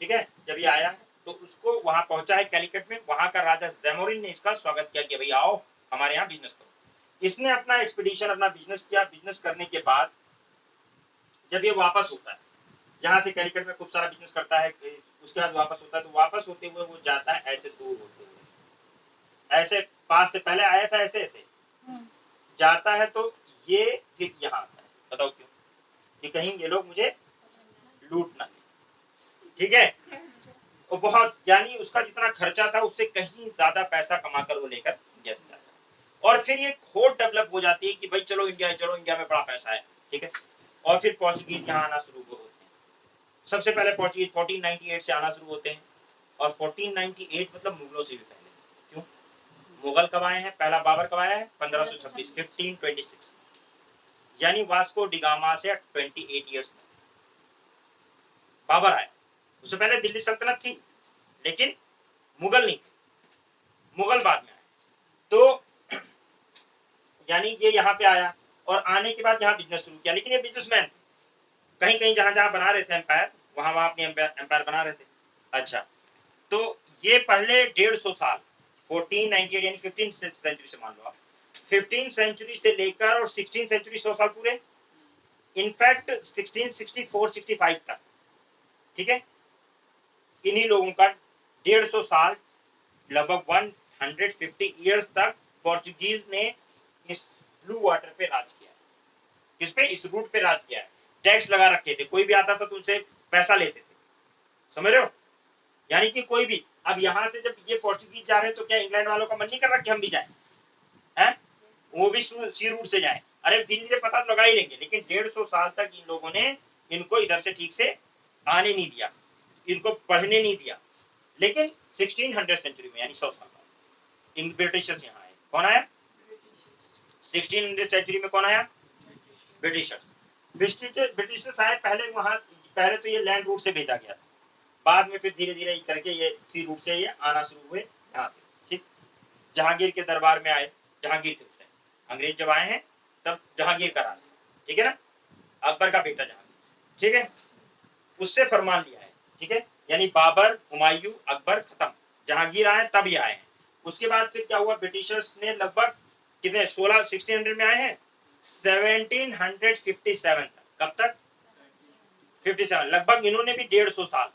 ठीक है। जब ये आया है तो उसको वहां पहुंचा है कैलिकट में, वहां का राजा जैमोरिन ने इसका स्वागत किया कि भाई आओ हमारे यहाँ बिजनेस करो। इसने अपना एक्सपीडिशन, अपना बिजनेस किया। बिजनेस करने के बाद जब ये वापस होता है, जहां से कैलिकट में खूब सारा बिजनेस करता है, उसके बाद वापस होता है, तो वापस होते हुए वो जाता है ऐसे दूर होते हुए, ऐसे पास से पहले आया था ऐसे ऐसे जाता है, तो ये फिर यहाँ आता है। बताओ क्यों? कि कहीं ये लोग मुझे लूट ना ले, ठीक है। वो बहुत, यानी उसका जितना खर्चा था उससे कहीं ज्यादा पैसा कमाकर वो लेकर गया था। और फिर ये खोट डेवलप हो जाती है कि भाई चलो इंडिया में बड़ा पैसा है, ठीक है। और फिर पोर्चुगीज यहाँ आना शुरू होते हैं। सबसे पहले पोर्चुगीज 1498 से आना शुरू होते हैं, और 1498 मतलब मुगलों से भी पहले। क्यों? मुगल कब आए हैं? पहला बाबर कब आया है? 1526, 1526, यानी वास्को डिगामा से 28 ईयर्स में बाबर आया। उससे पहले दिल्ली सल्तनत थी, लेकिन मुगल नहीं थे, मुगल बाद में आए। तो यानी ये यहाँ पे आया, और आने के बाद यहाँ बिजनेस शुरू किया। लेकिन ये बिजनेसमैन थे, कहीं कहीं जहां जहां बना रहे थे एम्पायर, वहां वहां अपनी एम्पायर बना रहे थे। अच्छा, तो ये पहले 150 साल 1498 यानी 15 सेंचुरी से मान लो आप, 15 सेंचुरी से लेकर और 16 सेंचुरी 100 साल पूरे, इनफैक्ट 1664-65 तक, ठीक है। इन्हीं लोगों का 150 साल, लगभग 150 ईयर्स तक पोर्चुगीज ने इस ब्लू वाटर पे राज किया है। किस पे? इस रूट पे राज किया है। टैक्स लगा रखे थे, कोई भी आता था तो उनसे पैसा लेते थे, समझ रहे हो? यानी कि कोई भी, अब यहां से जब ये पोर्चुगीज जा रहे हैं तो क्या इंग्लैंड वालों का मन नहीं कर रहा कि हम भी जाएं, हैं? वो भी सी रूट से जाएं। अरे धीरे धीरे पता तो लगा ही लेंगे, लेकिन 150 साल तक इन लोगों ने इनको इधर से ठीक से आने नहीं दिया, इनको पढ़ने नहीं दिया। लेकिन 1600 सेंचुरी में, यानी 100 साल बाद, इन ब्रिटिशर्स यहाँ आए। कौन आया? 1600 सेंचुरी में कौन आया? ब्रिटिशर्स। ब्रिटिशर्स आए पहले वहां, पहले तो ये लैंड रूट से भेजा गया था, बाद में फिर धीरे धीरे करके ये सी रूट से ये आना शुरू हुए यहाँ से, ठीक। जहांगीर के दरबार में आए, जहांगीर थे उस टाइम, अंग्रेज जब आए हैं तब जहांगीर का राज था, ठीक है ना, अकबर का बेटा जहांगीर, ठीक है, उससे फरमान लिया है, ठीक है। यानी बाबर, हुमायूं, अकबर खत्म, जहांगीर आए तब ये आए हैं। उसके बाद फिर क्या हुआ? ब्रिटिशर्स ने लगभग कितने 1600 में आए हैं 1757 तक। कब तक? 57। लगभग इन्होंने भी 150 साल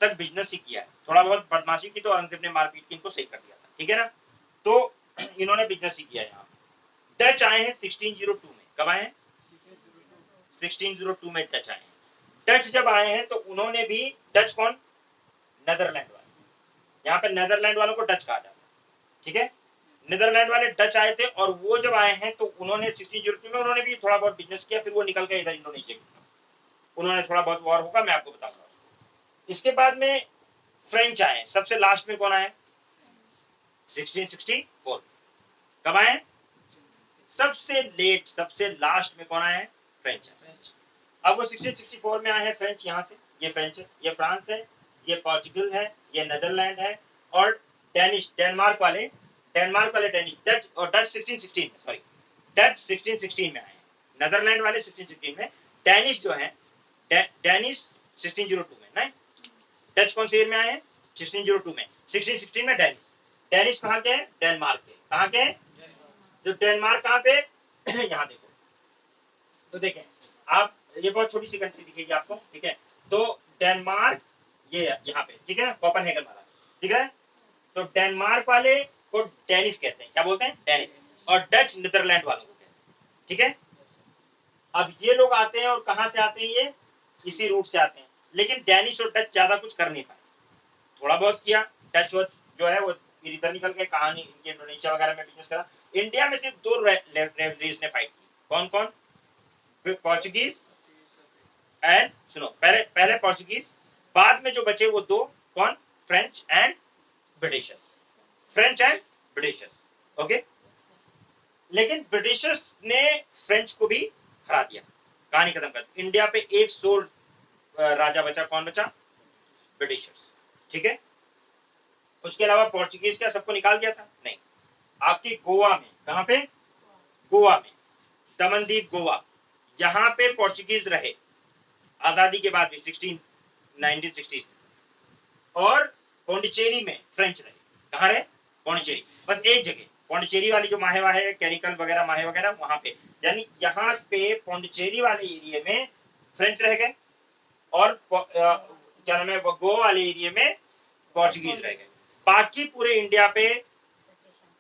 तक बिजनेस ही किया है। थोड़ा बहुत बदमाशी की तो औरंगजेब ने मारपीट की इनको सही कर दिया था, ठीक है ना। तो इन्होंने बिजनेस ही किया है। यहाँ डच आए हैं 1602 में। कब आए हैं? 1602 में डच आए हैं। डच जब आए हैं तो उन्होंने भी, डच कौन? नेदरलैंड वाले। यहाँ पे नेदरलैंड वालों को डच कहा जाता है, ठीक है। नीदरलैंड वाले डच आए थे, और वो जब आए हैं तो उन्होंने 1602 में उन्होंने भी थोड़ा बहुत बिजनेस किया, फिर वो निकल गए इधर इंडोनेशिया की। उन्होंने थोड़ा बहुत वॉर होगा, मैं आपको बताऊंगा उसको। इसके बाद में फ्रेंच आए। सबसे लास्ट में कौन आए? 1664। कब आए? सबसे लेट, सबसे लास्ट में कौन आए? फ्रेंच। अब वो 1664 में आए हैं फ्रेंच। यहाँ से ये फ्रेंच है, ये फ्रांस है, ये पोर्चुगल है, ये नीदरलैंड है, और डेनिश, डेनमार्क वाले डेनिश, डच, और डच 1616 में, सॉरी, डच 1616 में आए हैं, नीदरलैंड वाले 1616 में, डेनिश जो है, डेनिश 1602 में, नहीं, डच कौन से ईयर में आए हैं? 1602 में। 1616 में डेनिश कहाँ के हैं? डेनमार्क के। कहाँ के हैं? जो डेनमार्क कहाँ पे? यहाँ देखो, तो देखें आप, ये बहुत छोटी सी कंट्री दिखेगी आपको, ठीक है। तो डेनमार्क ये यहाँ पे, ठीक है ना, कोपेनहेगन वाला, ठीक है। तो डेनमार्क वाले को डेनिश कहते हैं। क्या बोलते हैं? डेनिश। और डच नीदरलैंड वालों को कहते हैं, ठीक है। अब ये लोग आते हैं, और कहाँ से आते हैं? ये इसी रूट से आते हैं। लेकिन डेनिश और डच ज्यादा कुछ कर नहीं पाए, थोड़ा बहुत किया। डच जो है वो इधर निकल के, कहानी इनके इंडोनेशिया वगैरह में बिजनेस करा। इंडिया में सिर्फ 2 रेवरीज ने फाइट की। कौन कौन? पोर्चुगीज एंड, सुनो, पहले पोर्चुगीज, बाद में जो बचे वो 2, कौन? French and Britishers. French and Britishers, okay. लेकिन ब्रिटिशर्स ने फ्रेंच को भी हरा दिया, कहानी खत्म कर दी। इंडिया पे एक सोल राजा बचा। कौन बचा? ब्रिटिशर्स, ठीक है। उसके अलावा पोर्चुगीज क्या सबको निकाल दिया था? नहीं। आपकी गोवा में, कहां पे? गोवा में, दमनदीप गोवा, यहां पे पोर्चुगीज रहे आजादी के बाद भी 1960s। और पौंडीचेरी में फ्रेंच रहे। कहाँ रहे? पौंडीचेरी, बस एक जगह पौंडीचेरी वाली जो माहे वाहे कैरिकल वगैरह माहे वगैरह वहां पे, यानी यहाँ पे पौंडीचेरी वाले एरिया में फ्रेंच रह गए और क्या नाम है गोवा वाले एरिया में पोर्चुगीज रह गए। बाकी पूरे इंडिया पे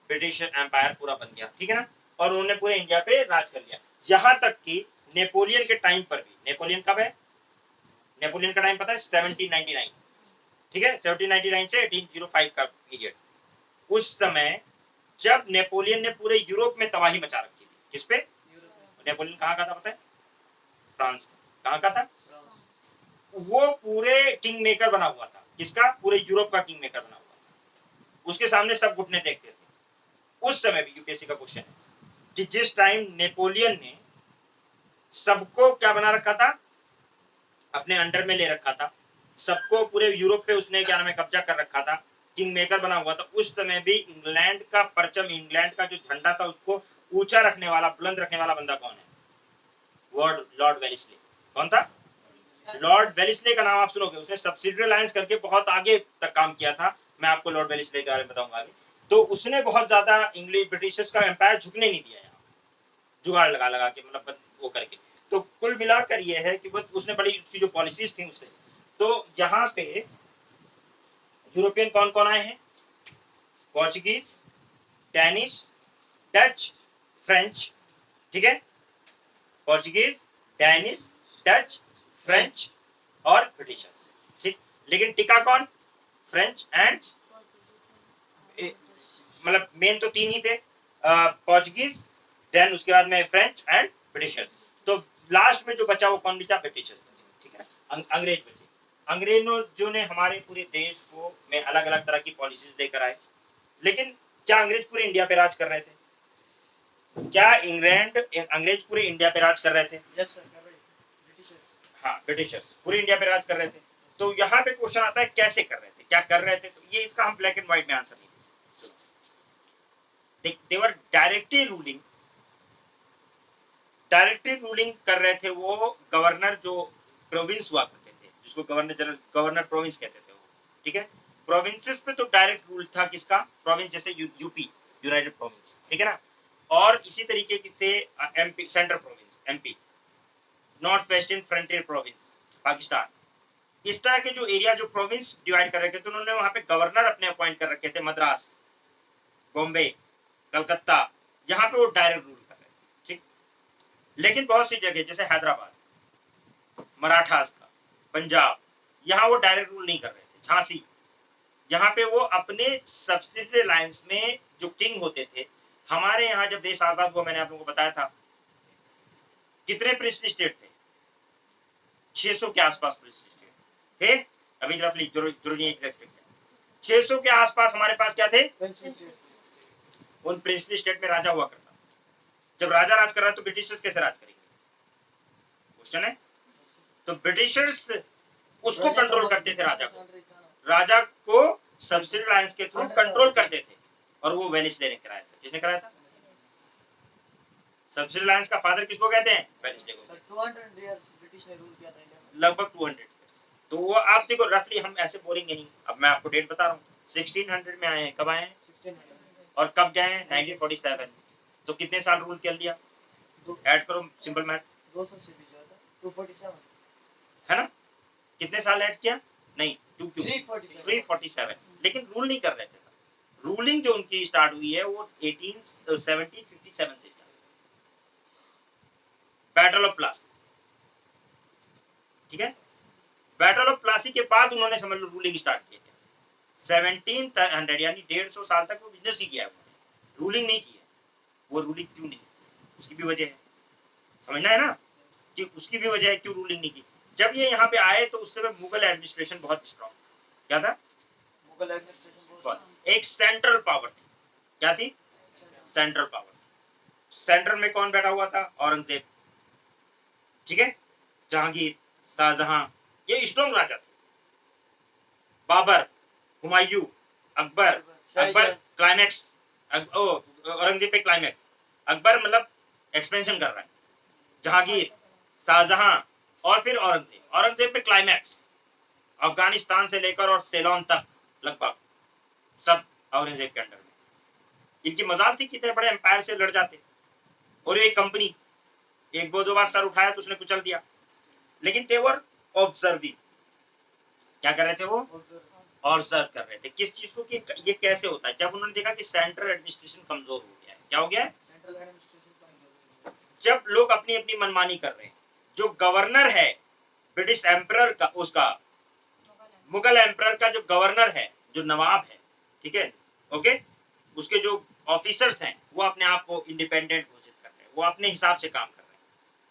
ब्रिटिश एम्पायर पूरा बन गया, ठीक है ना, और उन्होंने पूरे इंडिया पे राज कर लिया। यहां तक कि नेपोलियन के टाइम पर भी, नेपोलियन कब है? नेपोलियन का टाइम पता है? 1799, ठीक है, 1799 से 1805 का पीरियड। उस समय जब नेपोलियन ने पूरे यूरोप में तबाही मचा रखी थी। किस पे? नेपोलियन कहाँ का था पता है? फ्रांस। कहाँ का था वो? पूरे किंग मेकर बना हुआ था। किसका? पूरे यूरोप का किंग मेकर बना हुआ था। उसके सामने सब घुटने टेकते थे। उस समय भी यूपीएससी का क्वेश्चन है कि जिस टाइम नेपोलियन ने सबको क्या बना रखा था? अपने अंडर में ले रखा था, सबको पूरे यूरोप पे उसने क्या नाम है कब्जा कर रखा था, किंग मेकर बना हुआ था। उस समय भी इंग्लैंड का परचम, इंग्लैंड का जो झंडा था उसको ऊंचा रखने वाला, बुलंद रखने वाला बंदा कौन है? लॉर्ड वेलिस्ले। कौन था? लॉर्ड वेलिस्ले का नाम आप सुनोगे। उसने सब्सिडियरी अलायंस करके बहुत आगे तक काम किया था। मैं आपको लॉर्ड वेलिस्ले के बारे में बताऊंगा आगे। तो उसने बहुत ज्यादा इंग्लिश ब्रिटिशर्स का एम्पायर झुकने नहीं दिया, यहाँ जुगाड़ लगा लगा के, मतलब वो करके। तो कुल मिलाकर ये है कि उसने बड़ी उसकी जो पॉलिसीज थी उससे। तो यहाँ पे यूरोपियन कौन कौन आए हैं? पोर्चुगीज, डैनिश, डच, फ्रेंच, ठीक है, पोर्चुगीज, डैनिश, डच, फ्रेंच और ब्रिटिशर्स, ठीक। लेकिन टिका कौन? फ्रेंच एंड, मतलब मेन तो तीन ही थे, पोर्चुगीज, देन उसके बाद में फ्रेंच एंड ब्रिटिशर्स। तो लास्ट में जो बचा वो कौन बचा? ब्रिटिशर्स बचे, ठीक है, अंग्रेज बचे। अंग्रेजों जो ने हमारे पूरे देश को में अलग अलग तरह की पॉलिसीज लेकर आए। लेकिन क्या अंग्रेज पूरे इंडिया पे राज कर रहे थे? क्या अंग्रेज पूरे इंडिया पे राज कर रहे थे? यस सर, कर रहे हैं ब्रिटिशर्स। हाँ, ब्रिटिशर्स पूरे इंडिया पे राज कर रहे थे। तो यहाँ पे क्वेश्चन आता है कैसे कर रहे थे, क्या कर रहे थे? तो ये इसका हम ब्लैक एंड व्हाइट में आंसर नहीं दे सकते। दे वर डायरेक्टली रूलिंग कर रहे थे। वो गवर्नर जो प्रोविंस हुआ करते थे, जिसको गवर्नर प्रोविंस कहते थे वो, ठीक है। प्रोविंसेस पे तो डायरेक्ट रूल था। किसका? प्रोविंस, जैसे यूपी, यूनाइटेड प्रोविंस, ठीक है ना। और इसी तरीके से MP, central province, MP, north western frontier province, Pakistan. इस तरह के जो एरिया, जो प्रोविंस डिवाइड कर रखे थे, उन्होंने वहां पे गवर्नर अपने अपॉइंट कर रखे थे। मद्रास, बॉम्बे, कलकत्ता, यहाँ पे वो डायरेक्ट रूल कर रहे थे, ठीक। लेकिन बहुत सी जगह जैसे हैदराबाद, मराठास का, पंजाब, यहाँ वो डायरेक्ट रूल नहीं कर रहे थे। झांसी, यहाँ पे वो अपने सब्सिडियरी अलायंस में जो किंग होते थे। हमारे यहाँ जब देश आजाद हुआ, मैंने आप लोगों को बताया था, कितने प्रिंसली स्टेट थे? 600 के आसपास प्रिंसली स्टेट थे। अभी रफली 600 के आसपास हमारे पास क्या थे? उन प्रिंसली स्टेट में राजा हुआ करता। जब राजा राज कर रहा है तो ब्रिटिशर्स कैसे राज करेंगे? क्वेश्चन है। तो ब्रिटिशर्स उसको कंट्रोल करते थे, राजा को सब्सिडियरी अलायंस के थ्रू कंट्रोल करते थे। और वो वेलिस्ले ने कराया था। किसने कराया था? सब्सिडियरी अलायंस का फादर किसको कहते हैं? वेलिस्ले को। 200 इयर्स ब्रिटिश ने रूल किया था इंडिया में, लगभग 200 इयर्स। तो वो आप देखो रफली, हम ऐसे बोलेंगे नहीं। अब मैं आपको डेट बता रहा हूँ, 1600 में आए हैं। कब आए हैं? 1600 और कब गए हैं? 1947। तो कितने साल रूल कर लिया? ऐड करो, सिंपल मैथ। 200 से भी ज्यादा, 247 है ना। कितने साल ऐड किया? नहीं, 347। लेकिन रूल नहीं कर रहे थे। रूलिंग जो उनकी स्टार्ट हुई है वो 1757 से। बैटल ऑफ प्लासी, ठीक है। बैटल ऑफ प्लासी के बाद उन्होंने समझ लो रूलिंग स्टार्ट की है। 1700 यानी 150 साल तक वो बिजनेस ही किया है, उन्होंने रूलिंग नहीं की है। वो रूलिंग क्यों नहीं, उसकी भी वजह है, समझना है ना, कि उसकी भी वजह है क्यों रूलिंग नहीं की। जब ये यहाँ पे आए तो उस समय मुगल एडमिनिस्ट्रेशन बहुत स्ट्रॉन्ग। क्या था? मुगल एडमिनिस्ट्रेशन एक सेंट्रल पावर थी। क्या थी? Central power. सेंटर में कौन बैठा हुआ था? औरंगजेब, ठीक है, जहांगीर, शाहजहां, ये स्ट्रॉन्ग राजा थे। बाबर, हुमायूं, अकबर क्लाइमैक्स, औरंगजेब पे क्लाइमैक्स। अकबर मतलब एक्सपेंशन कर रहा है। जहांगीर, शाहजहां और फिर औरंगजेब पे क्लाइमैक्स। अफगानिस्तान से लेकर और सेलोन तक लगभग सब औरंगजेब के अंडर में। इनकी मजाल थी कितने बड़े एम्पायर से लड़ जाते, और एक कंपनी एक दो बार सर उठाया तो उसने कुचल दिया, लेकिन तेवर ऑब्जर्विंग, क्या कर रहे थे वो, ऑब्जर्व कर रहे थे किस चीज को कि ये कैसे होता है। जब उन्होंने देखा कि सेंट्रल एडमिनिस्ट्रेशन कमजोर हो गया है, क्या हो गया है, जब लोग अपनी अपनी मनमानी कर रहे हैं, जो गवर्नर है ब्रिटिश एम्परर का, उसका मुगल एम्परर का जो गवर्नर है, जो नवाब है, ठीक है, ओके, उसके जो ऑफिसर्स हैं वो अपने आप को इंडिपेंडेंट घोषित कर रहे हैं, वो अपने हिसाब से काम कर रहे हैं।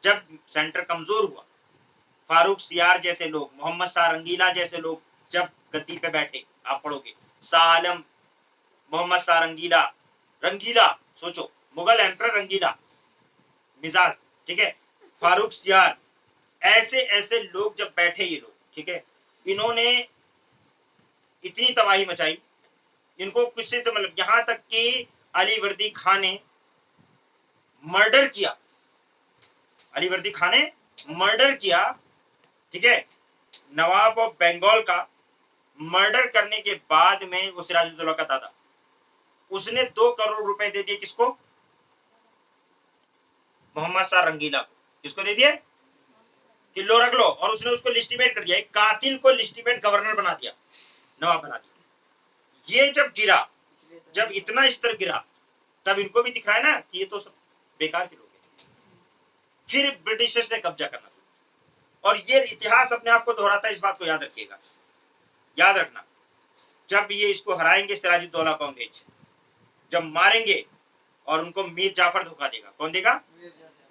जब सेंटर कमजोर हुआ, फारूक सियार जैसे लोग, मोहम्मद शाह रंगीला जैसे लोग जब गद्दी पे बैठे, आप पढ़ोगे शाह आलम, मोहम्मद शाह रंगीला, रंगीला सोचो, मुगल एम्परर रंगीला मिजाज, ठीक है, फारूक सियार, ऐसे ऐसे लोग जब बैठे ये लोग, ठीक है, इन्होंने इतनी तबाही मचाई, इनको कुछ से तो मतलब यहां तक कि अली वर्दी खान ने मर्डर किया, अली वर्दी खान ने मर्डर किया, ठीक है, नवाब ऑफ बंगाल का मर्डर करने के बाद में वो सिराजुद्दौला का दादा, उसने 2 करोड़ रुपए दे दिए किसको, मोहम्मद शाह रंगीला को। किसको दे दिए, किलो रख लो, और उसने उसको लिस्टिमेट कर दिया, एक कातिल को लिस्टिमेट गवर्नर बना दिया, नवाब बना दिया। ये जब गिरा, जब इतना स्तर गिरा, तब इनको भी दिख रहा है ना कि ये तो सब बेकार के लोग हैं। फिर ब्रिटिशर्स ने कब्जा करना शुरू, और ये इतिहास अपने आप को दोहराता है, इस बात को याद रखिएगा, याद रखना, जब ये इसको हराएंगे सिराजुद्दौला को अंग्रेज, जब मारेंगे और उनको मीर जाफर धोखा देगा, कौन देगा,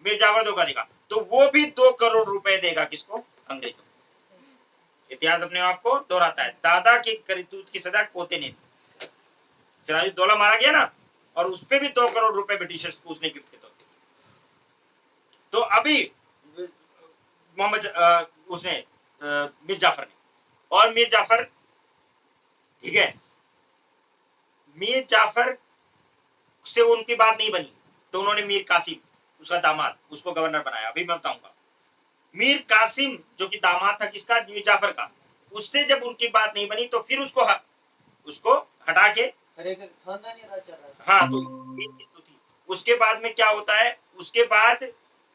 मीर जाफर धोखा देगा, तो वो भी 2 करोड़ रुपए देगा किसको, अंग्रेजों को। इतिहास अपने आप को दोहराता है, दादा की करतूत की सजा पोते ने दी। सिराजुद्दौला मारा गया ना, और उस पे भी 2 करोड़ रुपए ब्रिटिशर्स को उसने गिफ्ट के तौर पे दिए। तो अभी मोहम्मद उसने मीर जाफर ने, और मीर जाफर, ठीक है, मीर जाफर से उनकी बात नहीं बनी, तो उन्होंने मीर कासिम, उसका दामाद, उसको गवर्नर बनाया। अभी मैं बताऊंगा, मीर कासिम जो कि दामाद था किसका, मीर जाफर का, उससे जब उनकी बात नहीं बनी तो फिर उसको हटा के, हाँ, तो थी। उसके बाद में क्या होता है, उसके बाद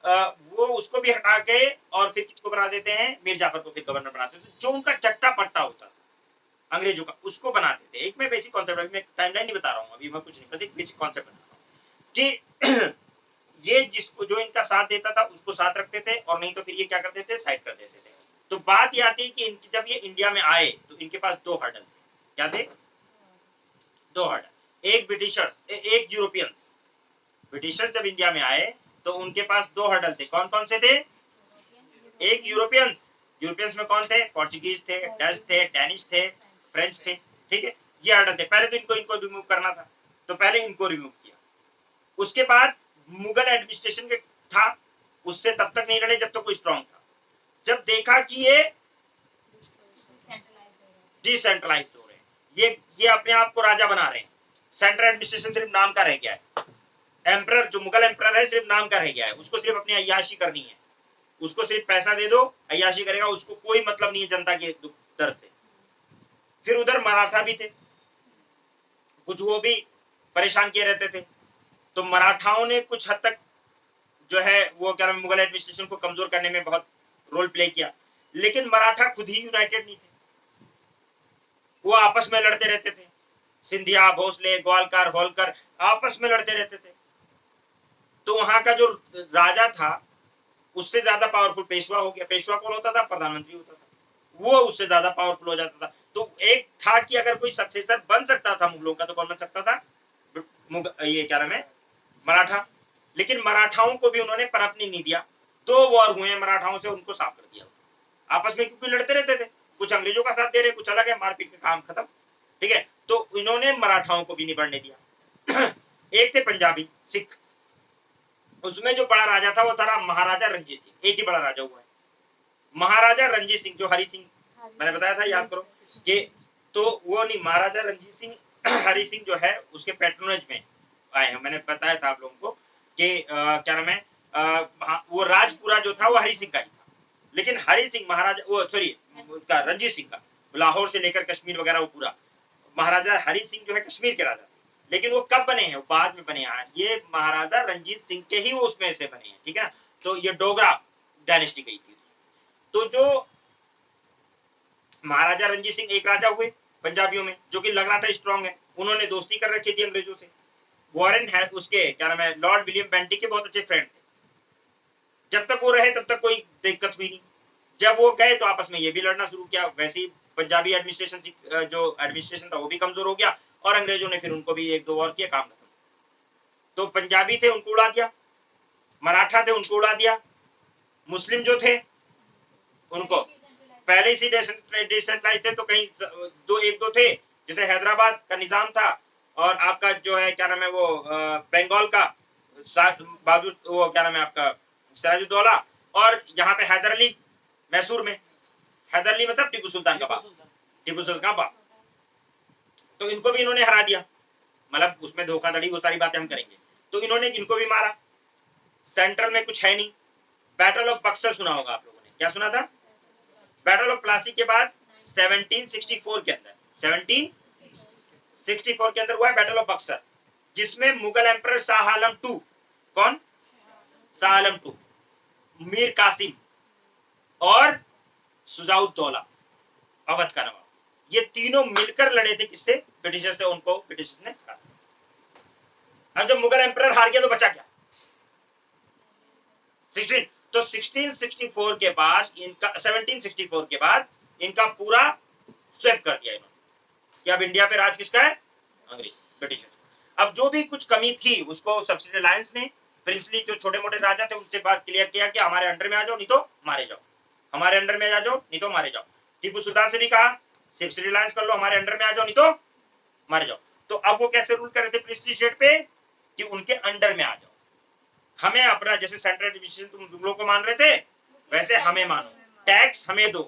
वो उसको भी हटा के और फिर किसको बना देते हैं, मीर जाफर को फिर गवर्नर बनाते थे। जो उनका चट्टा पट्टा होता था अंग्रेजों का, उसको बनाते थे। एक मैं बेसिक कॉन्सेप्ट, अभी मैं टाइमलाइन नहीं बता रहा हूँ, अभी मैं कुछ नहीं, बस एक बेसिक कॉन्सेप्ट बता रहा हूँ कि ये जिसको जो इनका साथ देता था उसको साथ रखते थे, और नहीं तो फिर ये क्या करते थे, साइड कर देते थे। तो बात ये आती है कि जब ये इंडिया में आए तो इनके पास 2 हर्डल थे। क्या थे, 2 हर्डल, एक ब्रिटिशर्स, एक यूरोपियंस। ब्रिटिशर्स जब इंडिया में आए तो उनके पास 2 हर्डल थे। कौन कौन से थे, एक यूरोपियंस, यूरोपियंस में कौन थे, पोर्चुगीज थे, डच थे, डेनिश थे, फ्रेंच थे, ठीक है, ये हर्डल थे। पहले तो इनको रिमूव करना था, तो पहले इनको रिमूव किया। उसके बाद मुगल एडमिनिस्ट्रेशन के था, उससे तब तक नहीं लड़े जब तक कोई स्ट्रांग था। जब देखा कि ये डिसेंट्रलाइज हो रहे हैं, ये अपने आप को राजा बना रहे हैं, सेंट्रल एडमिनिस्ट्रेशन सिर्फ नाम का रह गया है, एम्परर जो मुगल एम्परर है सिर्फ नाम का रह गया है, उसको सिर्फ अपनी अय्याशी करनी है, उसको सिर्फ पैसा दे दो, अय्याशी करेगा, उसको कोई मतलब नहीं है जनता के दर्द से। फिर उधर मराठा भी थे, कुछ वो भी परेशान किए रहते थे, तो मराठाओं ने कुछ हद तक जो है वो क्या नाम, मुगल एडमिनिस्ट्रेशन को कमजोर करने में बहुत रोल प्ले किया। लेकिन मराठा खुद ही यूनाइटेड नहीं थे, वो आपस में लड़ते रहते थे, सिंधिया, भोसले, ग्वालकर, होलकर आपस में लड़ते रहते थे। तो वहां का जो राजा था उससे ज्यादा पावरफुल पेशवा हो गया। पेशवा कौन होता था, प्रधानमंत्री होता था, वो उससे ज्यादा पावरफुल हो जाता था। तो एक था कि अगर कोई सक्सेसर बन सकता था मुगलों का तो कौन बन सकता था, ये क्या नाम है, मराठा। लेकिन मराठाओं को भी उन्होंने पनपने नहीं दिया। 2 वॉर हुए मराठाओं से, उनको साफ कर दिया आपस में, क्योंकि लड़ते रहते थे, कुछ अंग्रेजों का साथ दे रहे, कुछ अलग है, मारपीट का काम खत्म, ठीक है। तो इन्होंने मराठाओं को भी नहीं बढ़ने दिया। एक थे पंजाबी सिख, उसमें जो बड़ा राजा था वो था महाराजा रंजीत सिंह। एक ही बड़ा राजा हुआ है, महाराजा रंजीत सिंह, जो हरि सिंह मैंने बताया था, याद करो कि, तो वो नहीं, महाराजा रंजीत सिंह हरि सिंह जो है उसके पैट्रोनेज में आए हैं। मैंने बताया था आप लोगों को कि क्या नाम है, वो राजपुरा जो था वो हरि सिंह का ही था। लेकिन हरि सिंह महाराजा, वो सॉरी, रंजीत सिंह का, लाहौर से लेकर कश्मीर वगैरह वो पूरा। महाराजा हरि सिंह जो है कश्मीर के राजा, लेकिन वो कब बने हैं, वो बाद में बने हैं। ये महाराजा रंजीत सिंह के ही वो उसमें से बने हैं, ठीक है ना। तो ये डोगरा डायनेस्टी गई थी। तो जो महाराजा रंजीत सिंह एक राजा हुए पंजाबियों में, जो कि लग रहा था स्ट्रांग है, उन्होंने दोस्ती कर रखी थी अंग्रेजों से। वॉरेन है उसके क्या नाम है, लॉर्ड विलियम बेंटिक के बहुत अच्छे फ्रेंड थे। जब तक वो रहे तब तक कोई दिक्कत हुई नहीं। जब वो गए तो आपस में ये भी लड़ना शुरू किया। वैसे ही पंजाबी एडमिनिस्ट्रेशन जो एडमिनिस्ट्रेशन था वो भी कमजोर हो गया, और अंग्रेजों ने फिर उनको भी एक दो और किया, काम खत्म। तो पंजाबी थे उनको उड़ा दिया, मराठा थे उनको उड़ा दिया, मुस्लिम जो थे उनको पहले से डिसेंट्रलाइज थे। तो कहीं एक दो थे, जैसे हैदराबाद का निजाम था, और आपका जो है क्या नाम है वो बंगाल का बहादुर, वो क्या नाम है आपका सिराजुद्दौला, और यहाँ पे हैदर अली मैसूर में। हैदर अली मतलब टीपू सुल्तान का बाप, टीपू सुल्तान का बाप। तो इनको भी इन्होंने हरा दिया, मतलब उसमें धोखाधड़ी वो सारी बातें हम करेंगे। तो इन्होंने इनको भी मारा। सेंट्रल में कुछ है नहीं। बैटल ऑफ बक्सर सुना होगा आप लोगों ने, क्या सुना था? बैटल ऑफ प्लासी के बाद 1764 के अंदर 1764 के अंदर हुआ है बैटल ऑफ बक्सर, जिसमें मुगल एम्परर शाह आलम टू, कौन? शाह आलम टू, मीर कासिम और शुजाउद्दौला अवध का नवाब, ये तीनों मिलकर लड़े थे किससे? ब्रिटिशर्स से। उनको ब्रिटिशर्स ने हरा। अब जब मुगल एम्परर हार गया तो बचा क्या? 1664 के बाद इनका 1764 के बाद इनका पूरा स्वेप कर दिया इन्होंने कि अब इंडिया पे राज किसका है? अंग्रेज, ब्रिटिशर्स। अब जो भी कुछ कमी थी उसको सब्सिडी अलायंस ने, प्रिंसली जो छोटे मोटे राजा थे उनसे बात क्लियर किया कि हमारे अंडर में आ जाओ नहीं तो मारे जाओ, हमारे अंडर में आ जाओ नहीं तो मारे जाओ। टीपू सुल्तान से भी कहा सब्सिडी अलायंस कर लो, हमारे अंडर में आ जाओ नहीं तो मारे जाओ। तो अब वो कैसे रूल कर रहे थे प्रिंसली स्टेट पे कि उनके अंडर में आ जाओ, हमें अपना जैसे सेंट्रल एडमिनिस्ट्रेशन तुम लोगों को मान रहे थे वैसे हमें मानो, टैक्स हमें दो,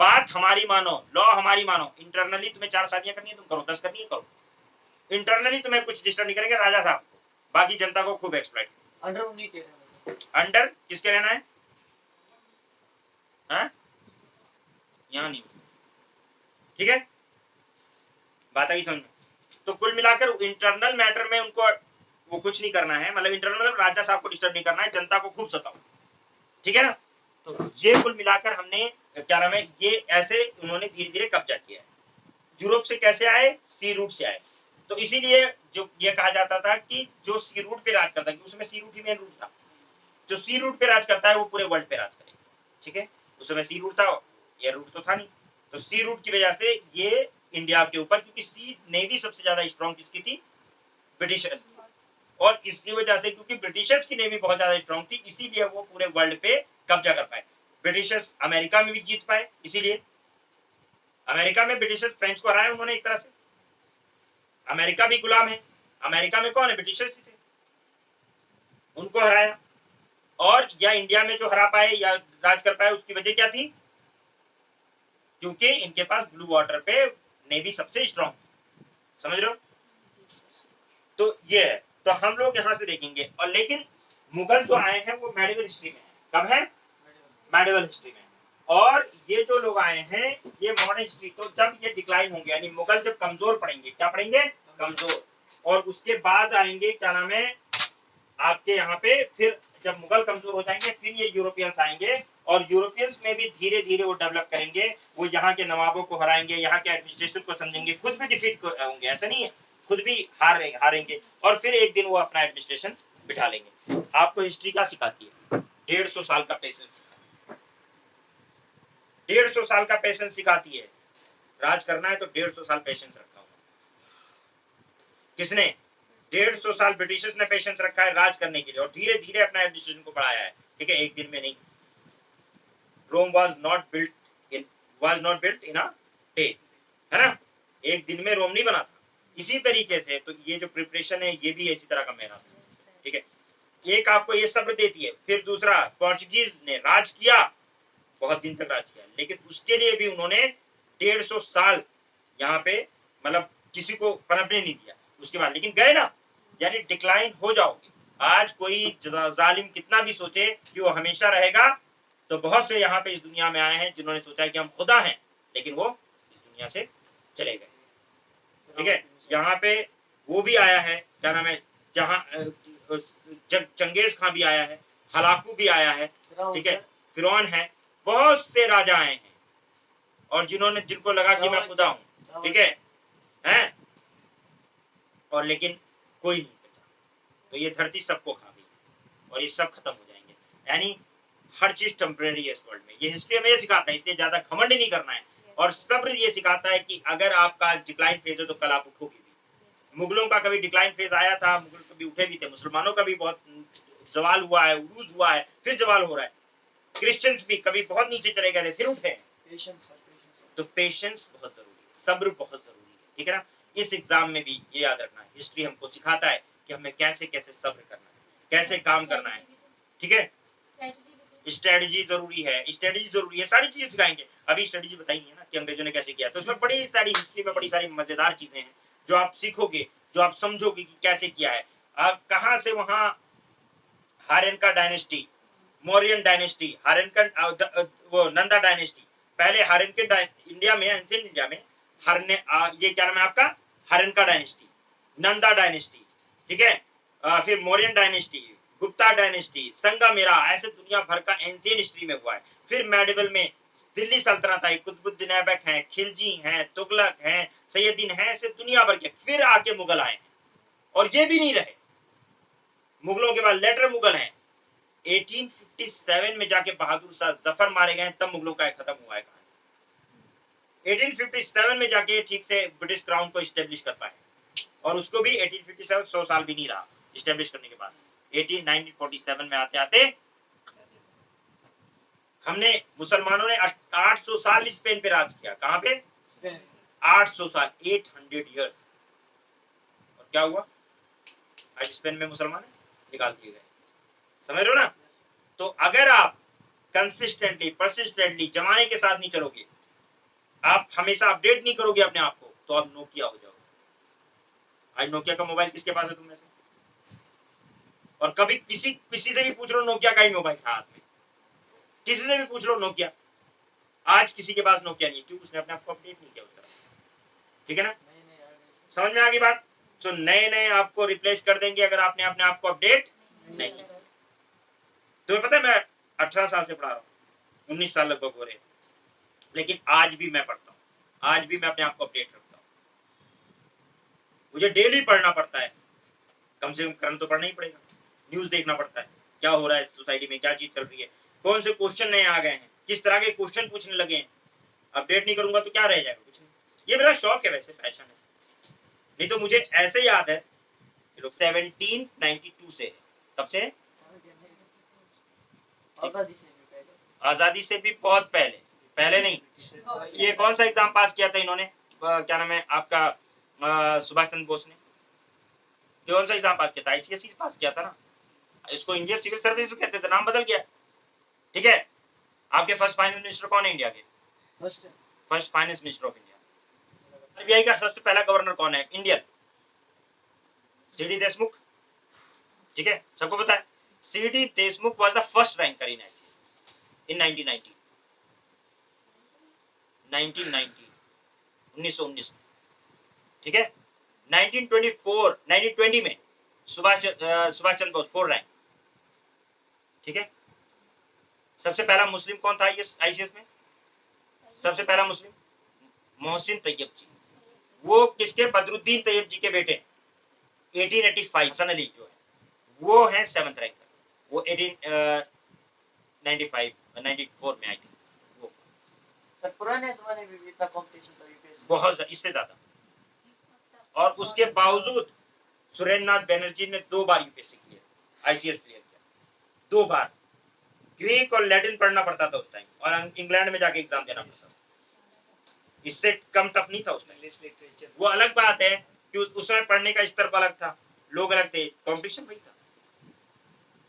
बात हमारी मानो, लॉ हमारी मानो। इंटरनली तुम्हें 4 शादियां करनी है तुम करो, 10 करनी है करो, इंटरनली तुम्हें कुछ डिस्टर्ब नहीं करेंगे राजा साहब, बाकी जनता को खूब एक्सप्लॉइट। अंडर उन्हीं के रहना, अंडर किसके रहना है? हाँ यहाँ नहीं, ठीक है, बात आई समझ में। तो कुल मिलाकर इंटरनल मैटर में उनको वो कुछ नहीं करना है, मतलब इंटरनल मतलब राजा साहब को डिस्टर्ब नहीं करना है, जनता को खूब सताओ, ठीक है ना। तो ये कुल मिलाकर हमने क्या नाम है, ये ऐसे उन्होंने धीरे धीरे कब्जा किया है। यूरोप से कैसे आए? सी रूट से आए। तो इसीलिए जो ये कहा जाता था कि जो सी रूट पे राज करता है, उसमें सी रूट ही मेन रूट था, जो सी रूट पे राज करता है वो पूरे वर्ल्ड पे राज करेगा, ठीक है। उस समय सी रूट था, एयर रूट तो था नहीं। तो सी रूट की वजह से ये इंडिया के ऊपर, क्योंकि सी नेवी सबसे ज्यादा स्ट्रॉन्ग किसकी थी? ब्रिटिशर्स, और इसकी वजह से क्योंकि ब्रिटिशर्स की नेवी बहुत ज्यादा स्ट्रॉन्ग थी इसीलिए वो पूरे वर्ल्ड पे कब्जा कर पाए। ब्रिटिशर्स अमेरिका में भी जीत पाए, इसीलिए अमेरिका में ब्रिटिशर्स फ्रेंच को हराया उन्होंने एक तरह से। अमेरिका भी गुलाम है, अमेरिका में कौन है? ब्रिटिशर्स थे, उनको हराया। और या इंडिया में जो हरा पाए या राज कर पाए उसकी वजह क्या थी? क्योंकि इनके पास ब्लू वाटर पे नेवी सबसे स्ट्रॉन्ग थी, समझ रहे हो। तो ये है, तो हम लोग यहाँ से देखेंगे। और लेकिन मुगल जो आए हैं वो मेडिवल हिस्ट्री में है। कब है? मेडिवल हिस्ट्री में। और ये जो लोग आए हैं ये मॉडर्न हिस्ट्री। तो जब ये डिक्लाइन होंगे, यानी मुगल जब कमजोर पड़ेंगे, क्या पड़ेंगे? कमजोर। और उसके बाद आएंगे क्या नाम है आपके यहाँ पे, फिर जब मुगल कमजोर हो जाएंगे फिर ये यूरोपियंस आएंगे, और यूरोपियंस में भी धीरे धीरे वो डेवलप करेंगे, वो यहाँ के नवाबों को हराएंगे, यहाँ के एडमिनिस्ट्रेशन को समझेंगे, खुद भी डिफीट होंगे, ऐसा नहीं है, खुद भी हारेंगे, और फिर एक दिन वो अपना एडमिनिस्ट्रेशन बिठा लेंगे। आपको हिस्ट्री क्या सिखाती है? 150 साल का पेशेंस, 150 साल का पेशेंस सिखाती है। राज करना है तो 150 साल पेशेंस रखा होगा। किसने? 150 साल ब्रिटिशर्स ने पेशेंस रखा है राज करने के लिए, और धीरे धीरे अपना एडमिनिस्ट्रेशन को बढ़ाया है, ठीक है, एक दिन में नहीं। रोम was not built in a day, है ना, एक दिन में रोम नहीं बना था। इसी तरीके से तो ये जो प्रिपरेशन है ये भी इसी तरह का मेहनत है, ठीक है। एक आपको ये सब्र देती है। फिर दूसरा, पोर्चुगीज ने राज किया, बहुत दिन तक राज किया, लेकिन उसके लिए भी उन्होंने 150 साल यहाँ पे मतलब किसी को पनपने नहीं दिया उसके बाद, लेकिन गए ना, यानी डिक्लाइन हो जाओगे। आज कोई जालिम कितना भी सोचे कि वो हमेशा रहेगा, तो बहुत से यहाँ पे इस दुनिया में आए हैं जिन्होंने सोचा है कि हम खुदा हैं, लेकिन वो यहाँ से चले गए। ठीक है, यहाँ पे वो भी आया है, क्या नाम है, जहाँ चंगेज खां भी आया है, हलाकू भी आया है, ठीक है, फिरौन है, बहुत से राजा आए हैं और जिनको लगा कि मैं खुदा हूं, ठीक है, हैं, और लेकिन कोई नहीं बचा। तो ये धरती सबको खा गई और ये सब खत्म हो जाएंगे। यानी हर चीज टेम्परेरी है इस वर्ल्ड में। ये हिस्ट्री हमें ये सिखाता है, इसलिए ज्यादा घमंड नहीं करना है। और सब्र ये सिखाता है कि अगर आपका डिक्लाइन फेज है तो कल आप उठोगे भी। मुगलों का कभी डिक्लाइन फेज आया था, मुगल कभी उठे भी थे, मुसलमानों का भी बहुत जवाल हुआ है, उरूज हुआ है, फिर जवाल हो रहा है। क्रिश्चियंस भी कभी बहुत नीचे चले गए थे, फिर उठे। तो पेशेंस बहुत जरूरी है, सब्र बहुत जरूरी है, ठीक है ना। इस एग्जाम में भी ये याद रखना है, हिस्ट्री हमको सिखाता है कि हमें कैसे कैसे सब्र करना है, कैसे काम करना है, ठीक है। स्ट्रेटजी जरूरी है, स्ट्रेटजी जरूरी है, सारी चीजें सिखाएंगे। अभी स्ट्रेटजी बताइए ना कि अंग्रेजों ने कैसे किया, तो इसमें बड़ी सारी हिस्ट्री में बड़ी सारी मजेदार चीजें हैं जो आप सीखोगे, जो आप समझोगे कि कैसे किया है। आप कहां से वहां हारेनका डायनेस्टी, मौर्यन डायनेस्टी, हारेनका वो नंदा डायनेस्टी, पहले हारेनका इंडिया में, एंशिएंट इंडिया में हरने ये क्या नाम है आपका, हारेनका डायनेस्टी, नंदा डायनेस्टी, ठीक है, फिर मौर्यन डायनेस्टी, गुप्ता डायनेस्टी, संगमेरा, ऐसे दुनिया भर का एंशिएंट हिस्ट्री में हुआ है। फिर मेडिवल में दिल्ली सल्तनत आई, कुतुबुद्दीन ऐबक हैं, खिलजी हैं, तुगलक हैं, सैयदीन हैं, ऐसे दुनिया भर के। फिर आके मुगल आए और ये भी नहीं रहे, मुगलों के बाद लेटर मुगल हैं। 1857 में जाके बहादुर शाह जफर मारे गए, तब मुगलों का खत्म हुआ है। 1857 में जाके ठीक से ब्रिटिश क्राउन को स्टेब्लिश कर पाए, और उसको भी 1857 100 साल भी नहीं रहा स्टेब्लिश करने के बाद। 1947 में आते आते हमने मुसलमानों ने 800 साल स्पेन पे राज किया। कहां पे? 800 साल, 800 इयर्स। और क्या हुआ? आज स्पेन में मुसलमान निकाल दिए गए। समझ रहे हो ना? तो अगर आप कंसिस्टेंटली, परसिस्टेंटली जमाने के साथ नहीं चलोगे, आप हमेशा अपडेट नहीं करोगे अपने आप को, तो आप नोकिया हो जाओगे। आज नोकिया का मोबाइल किसके पास है तुम में से? और कभी किसी से भी पूछ लो, नोकिया का ही मोबाइल था हाथ में, किसी से भी पूछ लो नोकिया। आज किसी के पास नोकिया नहीं है, क्यों? उसने अपने आप को अपडेट नहीं किया उस तरह। ठीक है ना? समझ में आ गई बात? तो नए नए आपको रिप्लेस कर देंगे अगर आपने अपने आप को अपडेट नहीं किया। तुम्हें पता है मैं 18 साल से पढ़ा रहा हूँ, 19 साल लगभग हो रहे हैं, लेकिन आज भी मैं पढ़ता हूँ, आज भी मैं अपने आप को अपडेट रखता हूँ। मुझे डेली पढ़ना पड़ता है, कम से कम करना तो पढ़ना ही पड़ेगा। न्यूज देखना पड़ता है, क्या हो रहा है सोसाइटी में, क्या चीज चल रही है, कौन से क्वेश्चन नए आ गए हैं, किस तरह के क्वेश्चन पूछने लगे हैं। अपडेट नहीं करूंगा तो क्या रह जाएगा? कुछ नहीं। ये मेरा शौक है, वैसे पैशन है। नहीं तो मुझे ऐसे याद है 1792 से। कब से? आजादी से भी बहुत पहले, पहले नहीं। ये कौन सा एग्जाम पास किया था इन्होंने, क्या नाम है आपका, सुभाष चंद्र बोस ने कौन सा एग्जाम पास किया था? आईसीएसई पास किया था ना। इसको इंडियन सिविल सर्विस कहते थे, नाम बदल गया। ठीक है। आपके फर्स्ट फाइनेंस मिनिस्टर कौन है इंडिया के? First finance minister of India. RBI का सबसे पहला गवर्नर कौन है इंडियन? सीडी देशमुख। ठीक है, सबको पता है। CD Deshmukh was the first ranker in ICS in 1990 1919 में। ठीक है। 1920 में सुभाष चंद्र बोस 4 रैंक। ठीक है। सबसे पहला मुस्लिम कौन था ये आईसीएस में? सबसे पहला मुस्लिम मोहसिन तैयब जी। वो किसके? बदरुद्दीन तैयब जी के बेटे। 1885 सन अली जो है वो है 7th रैंकर। वो 1895 94 में आई थी वो। सर पुराने जमाने में भी इतना कंपटीशन था यूपीएससी? बहुत, इससे ज्यादा। और उसके बावजूद सुरेंद्र नाथ बनर्जी ने 2 बार यूपीएससी क्लियर, आईसीएस क्लियर किया 2 बार। ग्रीक और लैटिन पढ़ना पड़ता था उस टाइम, और इंग्लैंड में जाके एग्जाम देना पड़ता था। इससे कम टफ नहीं था उस टाइम। वो अलग बात है कि उस समय पढ़ने का स्तर अलग था, लोग अलग थे, कंपटीशन वही था।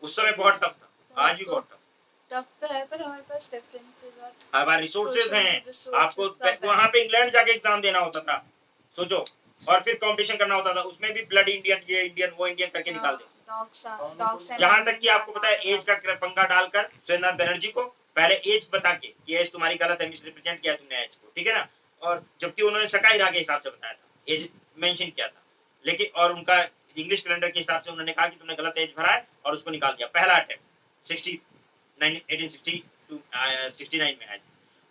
उस समय बहुत टफ था, आज भी बहुत टफ तो है, पर हमारे पास रेफरेंसेस और हमारे रिसोर्सेज हैं। आपको वहां पे इंग्लैंड जाके एग्जाम देना होता था, सोचो, और फिर कंपटीशन करना होता था। उसमें भी ब्लड इंडियन, ये इंडियन, वो इंडियन करके निकाल दे। जहां तक कि आपको पता है एज का पंगा डालकर सुरेंद्र नाथ बनर्जी को पहले एज बता के, ये एज तुम्हारी गलत है, मिस रिप्रेजेंट किया तुमने एज को, ठीक है ना, और जबकि उन्होंने सकाई राह के हिसाब से बताया था, एज मेंशन किया था, लेकिन और उनका इंग्लिश कैलेंडर के हिसाब से उन्होंने कहा कि तुमने गलत एज भरा है और उसको निकाल दिया। पहला अटेम्प्ट 1869 में आया।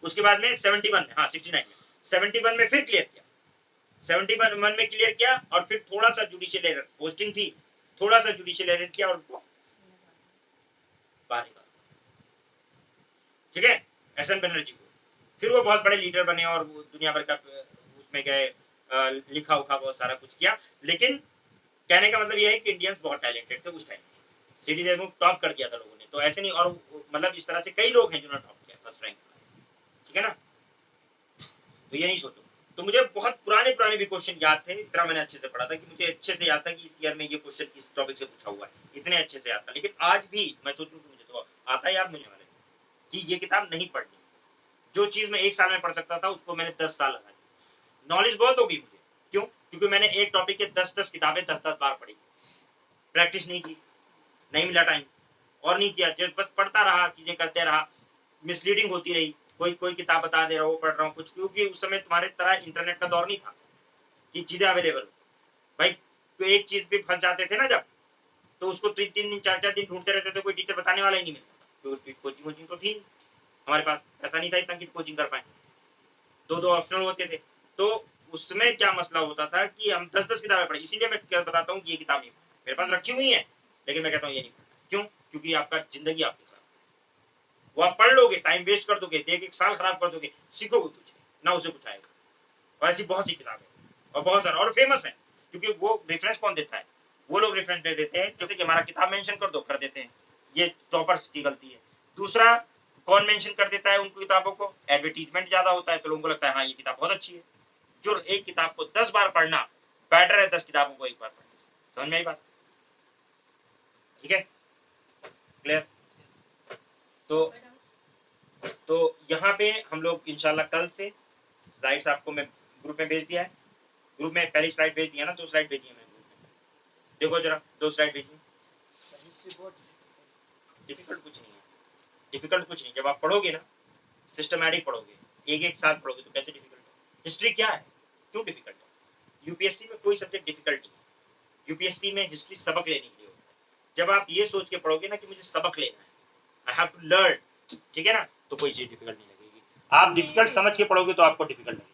उसके बाद में 71 में, हाँ 69 में, 71 में फिर क्लियर किया, 71 में क्लियर किया और फिर थोड़ा सा जुडिशियल एरर, पोस्टिंग थी, थोड़ा सा जुडिशियल एरर किया और उनको बाहर निकाल, ठीक है, एसएन बनर्जी को। फिर वो बहुत बड़े लीडर बने और वो दुनिया भर का उसमें गए, लिखा उखा बहुत सारा कुछ किया। लेकिन कहने का मतलब ये है कि इंडियंस बहुत टैलेंटेड थे उस टाइम, सीडी देशमुख टॉप कर दिया था लोगों ने, तो ऐसे नहीं, और मतलब इस तरह से कई लोग हैं जिन्होंने टॉप किया फर्स्ट रैंक, ठीक है ना। तो ये नहीं सोचो। तो मुझे बहुत पुराने भी क्वेश्चन याद थे, इतना मैंने अच्छे से पढ़ा था कि मुझे अच्छे से याद था कि इस ईयर में ये क्वेश्चन इस टॉपिक से पूछा हुआ है, इतने अच्छे से याद था। लेकिन आज भी मैं सोचूं कि मुझे तो आता है याद मुझे वाले कि ये किताब नहीं पढ़नी, जो चीज मैं 1 साल में पढ़ सकता था उसको मैंने 10 साल लगा दी। नॉलेज बहुत होगी मुझे, क्यों? क्योंकि मैंने एक टॉपिक के 10-10 किताबें 10-10 बार पढ़ी, प्रैक्टिस नहीं की, नहीं मिला टाइम और नहीं किया, जब बस पढ़ता रहा, चीजें करते रहा, मिसलीडिंग होती रही, कोई किताब बता दे रहा हूँ, पढ़ रहा हूँ कुछ, क्योंकि उस समय तुम्हारे तरह इंटरनेट का दौर नहीं था कि चीजें अवेलेबल भाई। तो एक चीज पे फंस जाते थे ना जब, तो उसको 3 दिन 4 दिन ढूंढते रहते थे, कोई टीचर बताने वाला ही नहीं मिलता, तो कोचिंग तो थी हमारे पास, ऐसा नहीं था इतना कि कोचिंग कर पाए, 2 ऑप्शनल होते थे। तो उसमें क्या मसला होता था कि हम 10-10 किताबें पढ़ी, इसीलिए मैं बताता हूँ कि ये किताब नहीं, मेरे पास रखी हुई है, लेकिन मैं कहता हूँ ये नहीं, क्यों? क्योंकि आपका जिंदगी आपकी खराब, वो आप पढ़ लोगे, टाइम वेस्ट कर दोगे, 1 साल खराब कर दोगे, सीखोगे कुछ ना, उसे कुछ आएगा। और ऐसी बहुत सी किताबें और बहुत सारा, और फेमस है, क्योंकि वो रेफरेंस कौन देता है? वो लोग रेफरेंस दे देते हैं, जैसे कि हमारा किताब मेंशन कर दो, कर देते हैं, ये टॉपर्स की गलती है। दूसरा, कौन मेंशन कर देता है उनको किताबों को? एडवर्टीजमेंट ज्यादा होता है, तो लोगों को लगता है हाँ ये किताब बहुत अच्छी है। जो एक किताब को 10 बार पढ़ना बेटर है 10 किताबों को एक बार पढ़ने से। समझ में आई बात? ठीक है, क्लियर? तो यहाँ पे हम लोग इंशाल्लाह कल से स्लाइड्स आपको मैं ग्रुप में भेज दिया है, ग्रुप में पहली स्लाइड भेज दिया ना, 2 स्लाइड भेजी है मैं ग्रुप में, देखो जरा 2 स्लाइड भेजी। डिफिकल्ट कुछ नहीं है, डिफिकल्ट कुछ नहीं, जब आप पढ़ोगे ना, सिस्टमैटिक पढ़ोगे, एक साथ पढ़ोगे, तो कैसे डिफिकल्ट है? हिस्ट्री क्या है, क्यों डिफिकल्ट है? यूपीएससी में कोई सब्जेक्ट डिफिकल्ट नहीं है, यूपीएससी में हिस्ट्री सबक लेने के लिए होता है। जब आप ये सोच के पढ़ोगे ना कि मुझे सबक लेना है, आई हैव टू लर्न, ठीक है ना, तो कोई चीज डिफिकल्ट नहीं लगेगी। आप डिफिकल्ट समझ के पढ़ोगे तो आपको डिफिकल्ट लगेगी।